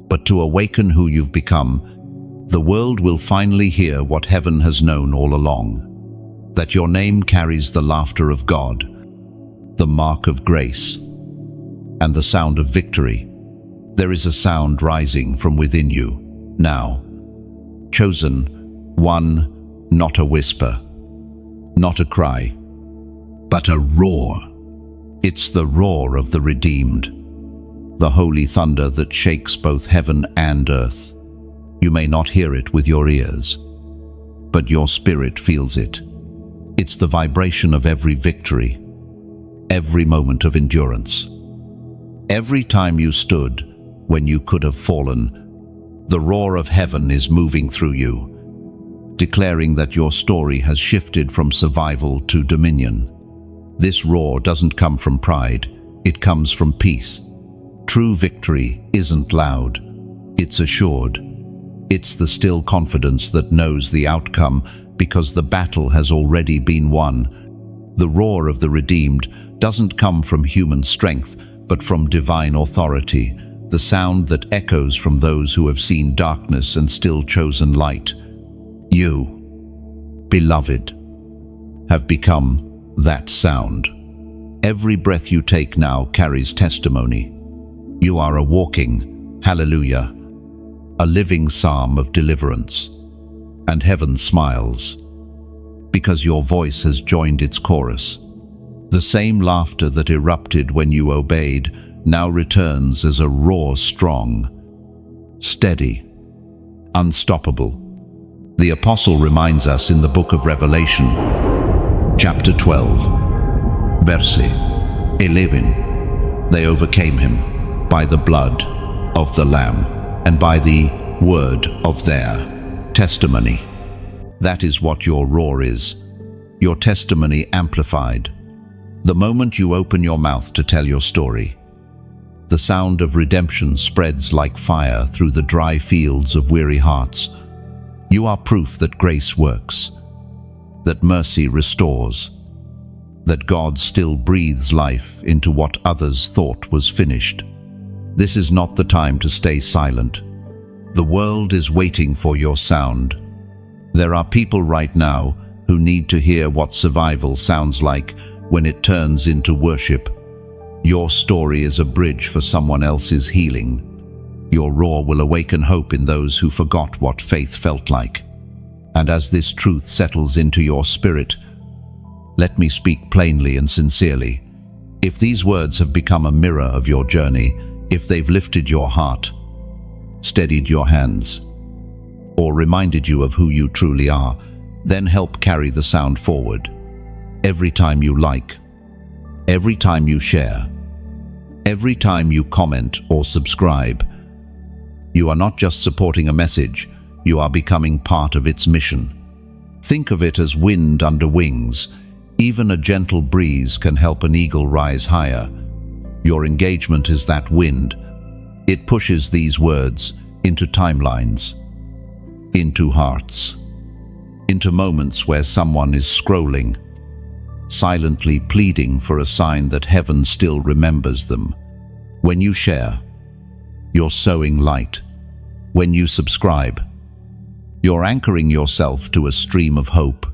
but to awaken who you've become. The world will finally hear what heaven has known all along, that your name carries the laughter of God, the mark of grace, and the sound of victory. There is a sound rising from within you now. Chosen one, not a whisper, not a cry, but a roar. It's the roar of the redeemed, the holy thunder that shakes both heaven and earth. You may not hear it with your ears, but your spirit feels it. It's the vibration of every victory, every moment of endurance. Every time you stood when you could have fallen, the roar of heaven is moving through you, declaring that your story has shifted from survival to dominion. This roar doesn't come from pride, it comes from peace. True victory isn't loud, it's assured. It's the still confidence that knows the outcome because the battle has already been won. The roar of the redeemed doesn't come from human strength, but from divine authority, the sound that echoes from those who have seen darkness and still chosen light. You, beloved, have become that sound. Every breath you take now carries testimony. You are a walking hallelujah, a living psalm of deliverance. And heaven smiles, because your voice has joined its chorus. The same laughter that erupted when you obeyed now returns as a roar strong, steady, unstoppable. The apostle reminds us in the book of Revelation, chapter 12, verse 11, they overcame him by the blood of the Lamb and by the word of their testimony. That is what your roar is, your testimony amplified. The moment you open your mouth to tell your story, the sound of redemption spreads like fire through the dry fields of weary hearts. You are proof that grace works, that mercy restores, that God still breathes life into what others thought was finished. This is not the time to stay silent. The world is waiting for your sound. There are people right now who need to hear what survival sounds like when it turns into worship. Your story is a bridge for someone else's healing. Your roar will awaken hope in those who forgot what faith felt like. And as this truth settles into your spirit, let me speak plainly and sincerely. If these words have become a mirror of your journey, if they've lifted your heart, steadied your hands, or reminded you of who you truly are, then help carry the sound forward. Every time you like, every time you share, Every time you comment or subscribe, you are not just supporting a message, you are becoming part of its mission. Think of it as wind under wings. Even a gentle breeze can help an eagle rise higher. Your engagement is that wind. It pushes these words into timelines, into hearts, into moments where someone is scrolling, silently pleading for a sign that heaven still remembers them. When you share, you're sowing light. When you subscribe, you're anchoring yourself to a stream of hope.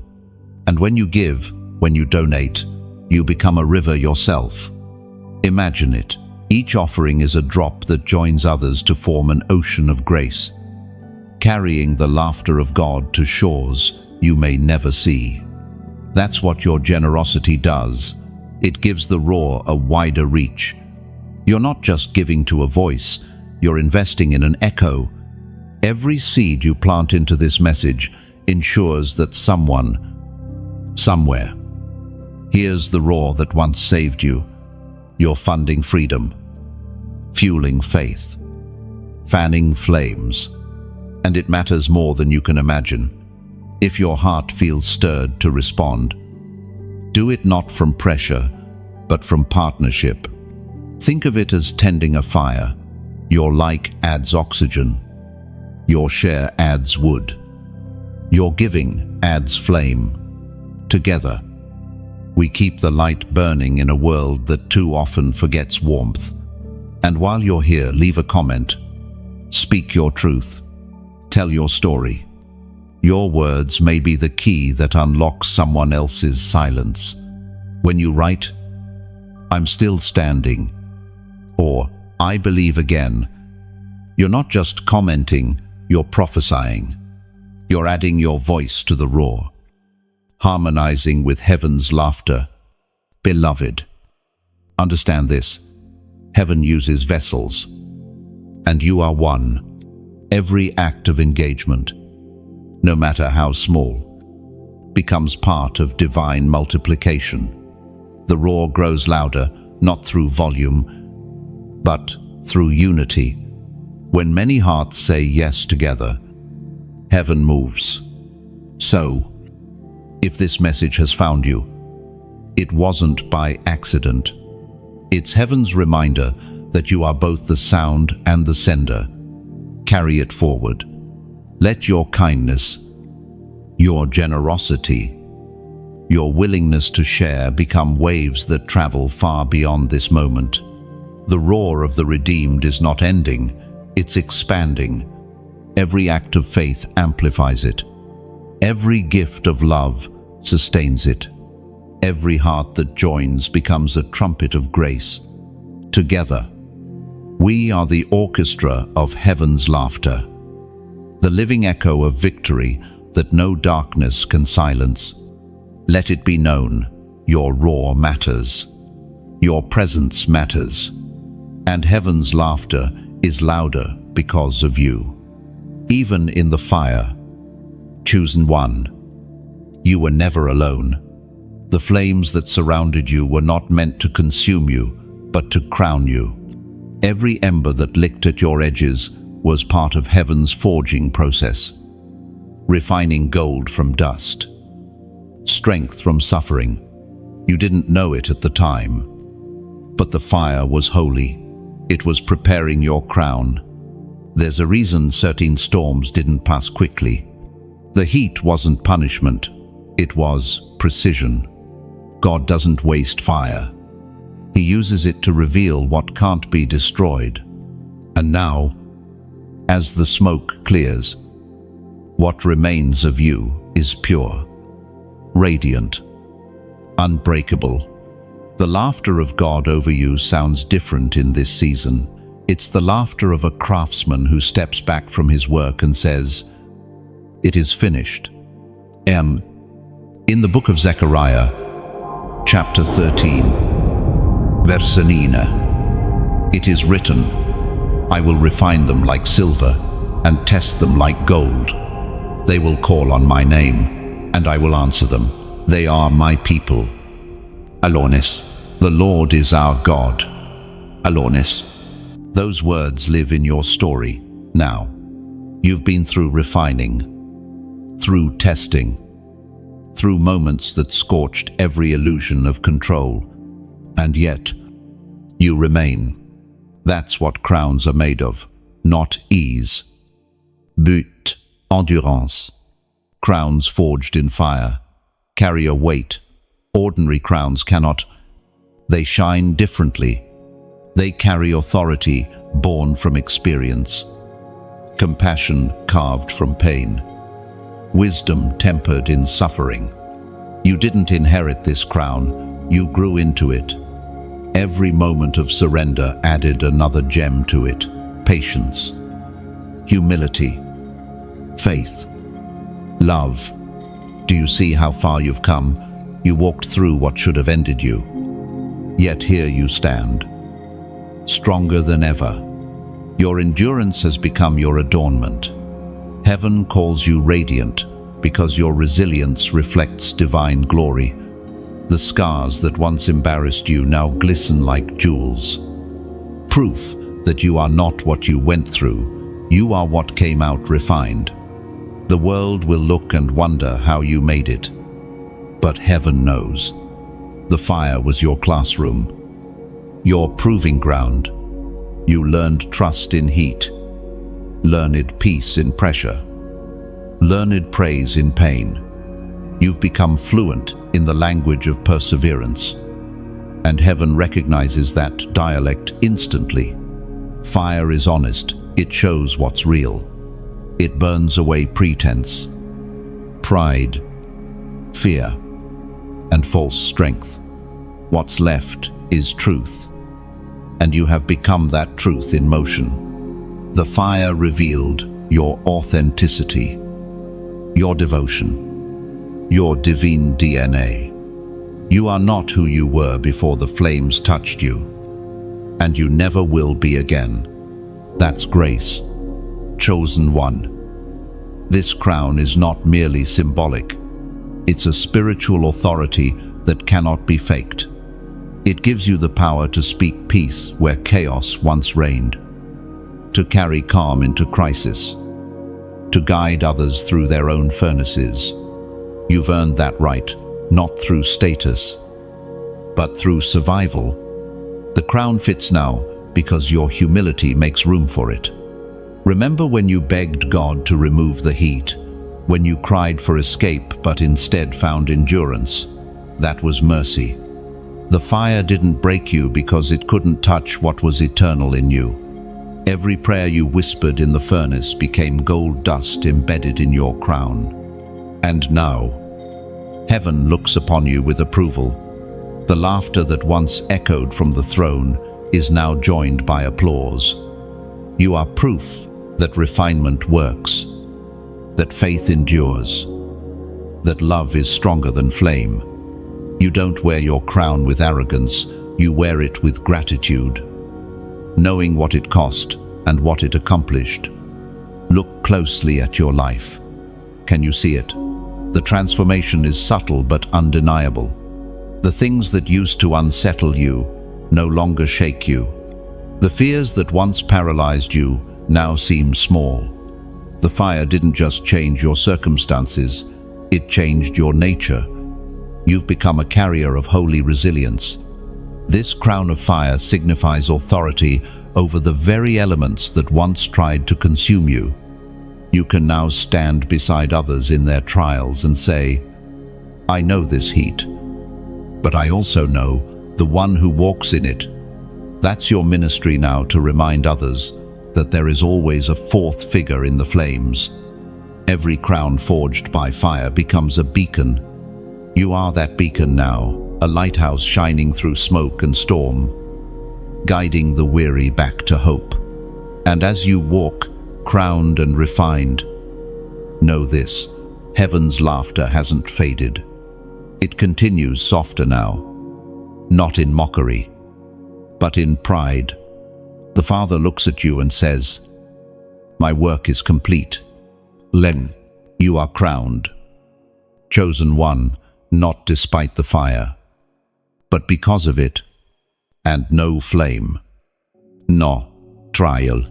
And when you give, when you donate, you become a river yourself. Imagine it. Each offering is a drop that joins others to form an ocean of grace, carrying the laughter of God to shores you may never see. That's what your generosity does. It gives the roar a wider reach. You're not just giving to a voice, you're investing in an echo. Every seed you plant into this message ensures that someone, somewhere, hears the roar that once saved you. You're funding freedom, fueling faith, fanning flames. And it matters more than you can imagine. If your heart feels stirred to respond, do it not from pressure, but from partnership. Think of it as tending a fire. Your like adds oxygen. Your share adds wood. Your giving adds flame. Together, we keep the light burning in a world that too often forgets warmth. And while you're here, leave a comment. Speak your truth. Tell your story. Your words may be the key that unlocks someone else's silence. When you write, "I'm still standing," or "I believe again," you're not just commenting, you're prophesying. You're adding your voice to the roar, harmonizing with heaven's laughter. Beloved, understand this. Heaven uses vessels, and you are one. Every act of engagement, no matter how small, becomes part of divine multiplication. The roar grows louder, not through volume, but through unity. When many hearts say yes together, heaven moves. So, if this message has found you, it wasn't by accident. It's heaven's reminder that you are both the sound and the sender. Carry it forward. Let your kindness, your generosity, your willingness to share become waves that travel far beyond this moment. The roar of the redeemed is not ending, it's expanding. Every act of faith amplifies it. Every gift of love sustains it. Every heart that joins becomes a trumpet of grace. Together, we are the orchestra of heaven's laughter, the living echo of victory that no darkness can silence. Let it be known, your roar matters. Your presence matters. And heaven's laughter is louder because of you. Even in the fire, chosen one, you were never alone. The flames that surrounded you were not meant to consume you, but to crown you. Every ember that licked at your edges was part of heaven's forging process, refining gold from dust, strength from suffering. You didn't know it at the time, but the fire was holy. It was preparing your crown. There's a reason certain storms didn't pass quickly. The heat wasn't punishment, it was precision. God doesn't waste fire. He uses it to reveal what can't be destroyed. And now, as the smoke clears, what remains of you is pure, radiant, unbreakable. The laughter of God over you sounds different in this season. It's the laughter of a craftsman who steps back from his work and says, "It is finished." In the book of Zechariah, chapter 13, verse 9, it is written, "I will refine them like silver and test them like gold. They will call on my name, and I will answer them. They are my people." Alonis, the Lord is our God. Alornis. Those words live in your story now. You've been through refining, through testing, through moments that scorched every illusion of control. And yet, you remain. That's what crowns are made of, not ease. But, endurance. Crowns forged in fire carry a weight ordinary crowns cannot. They shine differently. They carry authority born from experience, compassion carved from pain, wisdom tempered in suffering. You didn't inherit this crown, you grew into it. Every moment of surrender added another gem to it: patience, humility, faith, love. Do you see how far you've come? You walked through what should have ended you. Yet here you stand, stronger than ever. Your endurance has become your adornment. Heaven calls you radiant because your resilience reflects divine glory. The scars that once embarrassed you now glisten like jewels. Proof that you are not what you went through, you are what came out refined. The world will look and wonder how you made it. But heaven knows. The fire was your classroom, your proving ground. You learned trust in heat, learned peace in pressure, learned praise in pain. You've become fluent in the language of perseverance, and heaven recognizes that dialect instantly. Fire is honest, it shows what's real. It burns away pretense, pride, fear, and false strength. What's left is truth, and you have become that truth in motion. The fire revealed your authenticity, your devotion, your divine DNA. You are not who you were before the flames touched you, and you never will be again. That's grace. Chosen one. This crown is not merely symbolic. It's a spiritual authority that cannot be faked. It gives you the power to speak peace where chaos once reigned, to carry calm into crisis, to guide others through their own furnaces. You've earned that right, not through status, but through survival. The crown fits now because your humility makes room for it. Remember when you begged God to remove the heat, when you cried for escape but instead found endurance? That was mercy. The fire didn't break you because it couldn't touch what was eternal in you. Every prayer you whispered in the furnace became gold dust embedded in your crown. And now, heaven looks upon you with approval. The laughter that once echoed from the throne is now joined by applause. You are proof that refinement works, that faith endures, that love is stronger than flame. You don't wear your crown with arrogance, you wear it with gratitude, knowing what it cost and what it accomplished. Look closely at your life. Can you see it? The transformation is subtle but undeniable. The things that used to unsettle you no longer shake you. The fears that once paralyzed you now seem small. The fire didn't just change your circumstances, it changed your nature. You've become a carrier of holy resilience. This crown of fire signifies authority over the very elements that once tried to consume you. You can now stand beside others in their trials and say, I know this heat, but I also know the one who walks in it. That's your ministry now, to remind others that there is always a fourth figure in the flames. Every crown forged by fire becomes a beacon. You are that beacon now, a lighthouse shining through smoke and storm, guiding the weary back to hope. And as you walk, crowned and refined, know this: heaven's laughter hasn't faded. It continues softer now, not in mockery, but in pride. The Father looks at you and says, my work is complete. Len, you are crowned. Chosen one, not despite the fire, but because of it, and no flame. No trial.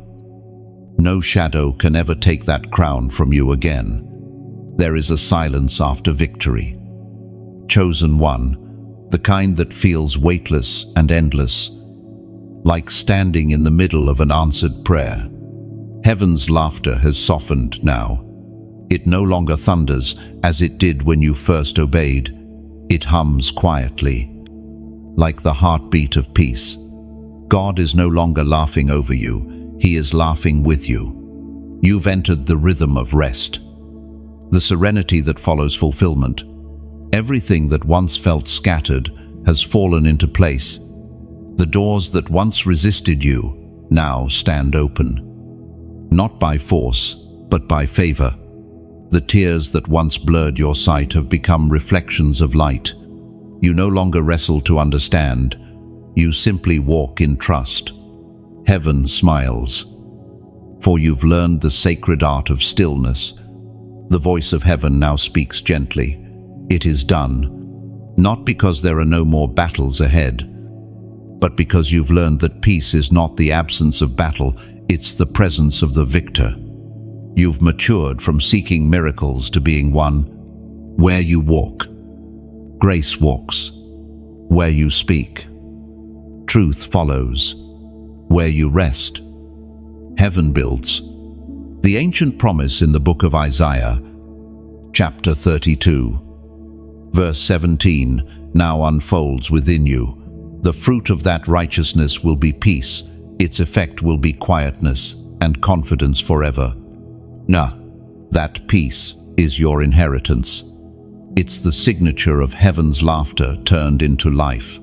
No shadow can ever take that crown from you again. There is a silence after victory. Chosen one, the kind that feels weightless and endless, like standing in the middle of an answered prayer. Heaven's laughter has softened now. It no longer thunders as it did when you first obeyed. It hums quietly, like the heartbeat of peace. God is no longer laughing over you, He is laughing with you. You've entered the rhythm of rest, the serenity that follows fulfillment. Everything that once felt scattered has fallen into place. The doors that once resisted you now stand open, not by force, but by favor. The tears that once blurred your sight have become reflections of light. You no longer wrestle to understand. You simply walk in trust. Heaven smiles, for you've learned the sacred art of stillness. The voice of heaven now speaks gently. It is done, not because there are no more battles ahead, but because you've learned that peace is not the absence of battle, it's the presence of the victor. You've matured from seeking miracles to being one. Where you walk, grace walks. Where you speak, truth follows. Where you rest, heaven builds. The ancient promise in the book of Isaiah, chapter 32, verse 17, now unfolds within you. The fruit of that righteousness will be peace. Its effect will be quietness and confidence forever. That peace is your inheritance. It's the signature of heaven's laughter turned into life.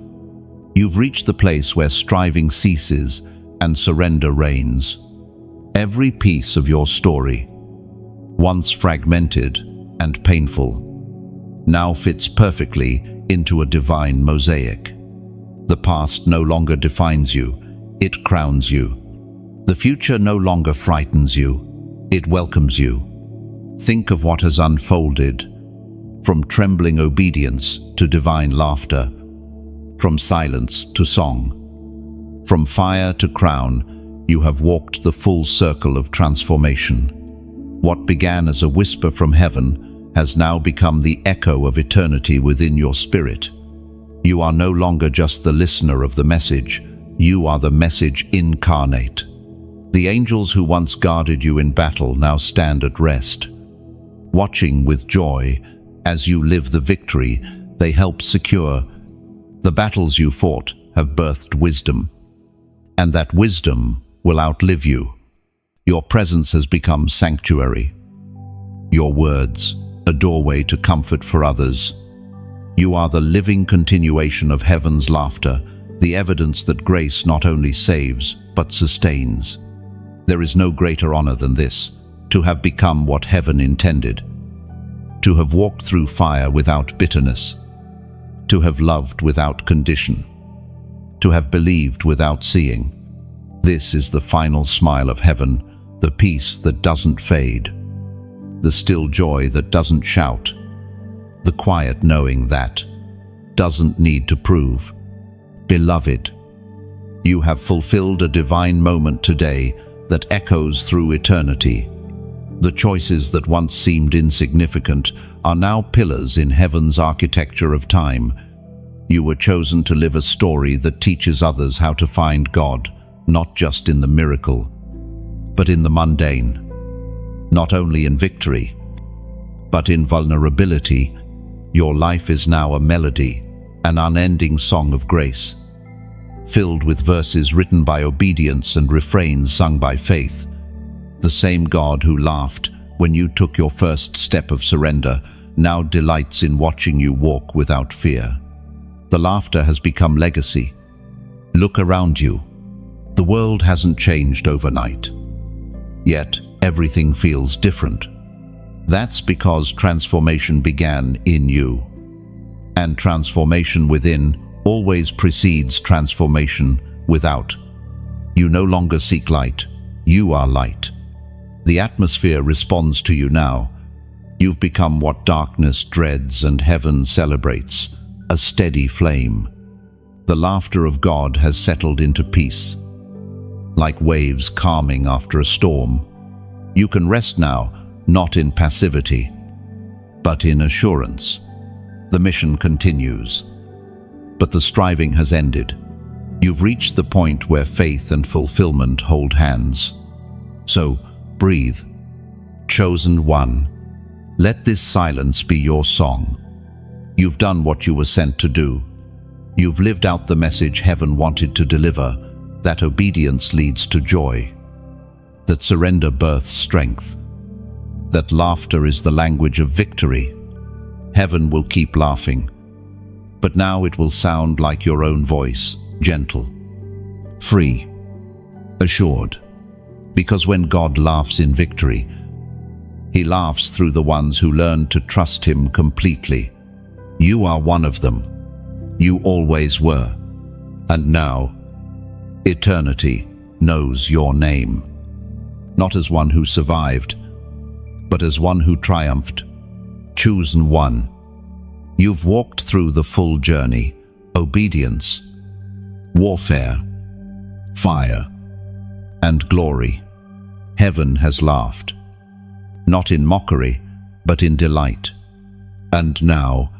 You've reached the place where striving ceases and surrender reigns. Every piece of your story, once fragmented and painful, now fits perfectly into a divine mosaic. The past no longer defines you, it crowns you. The future no longer frightens you, it welcomes you. Think of what has unfolded, from trembling obedience to divine laughter, from silence to song, from fire to crown. You have walked the full circle of transformation. What began as a whisper from heaven has now become the echo of eternity within your spirit. You are no longer just the listener of the message, you are the message incarnate. The angels who once guarded you in battle now stand at rest, watching with joy as you live the victory they help secure. The battles you fought have birthed wisdom, and that wisdom will outlive you. Your presence has become sanctuary. Your words, a doorway to comfort for others. You are the living continuation of heaven's laughter, the evidence that grace not only saves, but sustains. There is no greater honor than this, to have become what heaven intended, to have walked through fire without bitterness, to have loved without condition, to have believed without seeing. This is the final smile of heaven, the peace that doesn't fade, the still joy that doesn't shout, the quiet knowing that doesn't need to prove. Beloved, you have fulfilled a divine moment today that echoes through eternity. The choices that once seemed insignificant are now pillars in heaven's architecture of time. You were chosen to live a story that teaches others how to find God, not just in the miracle, but in the mundane. Not only in victory, but in vulnerability. Your life is now a melody, an unending song of grace, filled with verses written by obedience and refrains sung by faith. The same God who laughed when you took your first step of surrender now delights in watching you walk without fear. The laughter has become legacy. Look around you. The world hasn't changed overnight, yet everything feels different. That's because transformation began in you, and transformation within always precedes transformation without. You no longer seek light, you are light. The atmosphere responds to you now. You've become what darkness dreads and heaven celebrates, a steady flame. The laughter of God has settled into peace. like waves calming after a storm. You can rest now, not in passivity, but in assurance. The mission continues, but the striving has ended. You've reached the point where faith and fulfillment hold hands. So, breathe. Chosen one, let this silence be your song. You've done what you were sent to do. You've lived out the message heaven wanted to deliver, that obedience leads to joy, that surrender births strength, that laughter is the language of victory. Heaven will keep laughing, but now it will sound like your own voice, gentle, free, assured. Because when God laughs in victory, He laughs through the ones who learn to trust Him completely. You are one of them. You always were. And now, eternity knows your name. Not as one who survived, but as one who triumphed. Chosen one. You've walked through the full journey: obedience, warfare, fire, and glory. Heaven has laughed, not in mockery, but in delight. And now,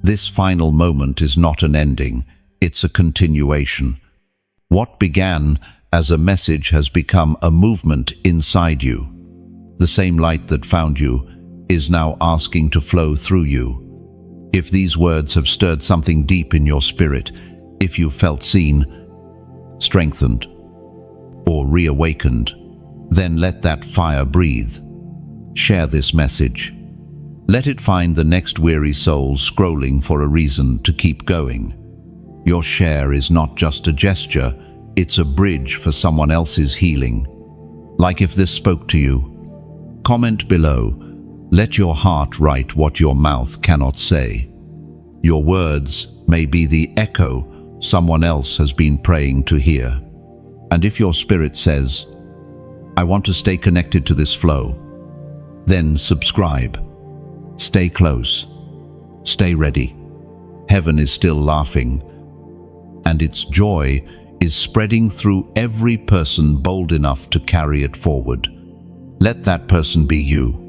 this final moment is not an ending, it's a continuation. What began as a message has become a movement inside you. The same light that found you is now asking to flow through you. If these words have stirred something deep in your spirit, if you felt seen, strengthened, or reawakened, then let that fire breathe. Share this message. Let it find the next weary soul scrolling for a reason to keep going. Your share is not just a gesture, it's a bridge for someone else's healing. Like if this spoke to you, comment below. Let your heart write what your mouth cannot say. Your words may be the echo someone else has been praying to hear. And if your spirit says, I want to stay connected to this flow, then subscribe. Stay close. Stay ready. Heaven is still laughing, and its joy is spreading through every person bold enough to carry it forward. Let that person be you.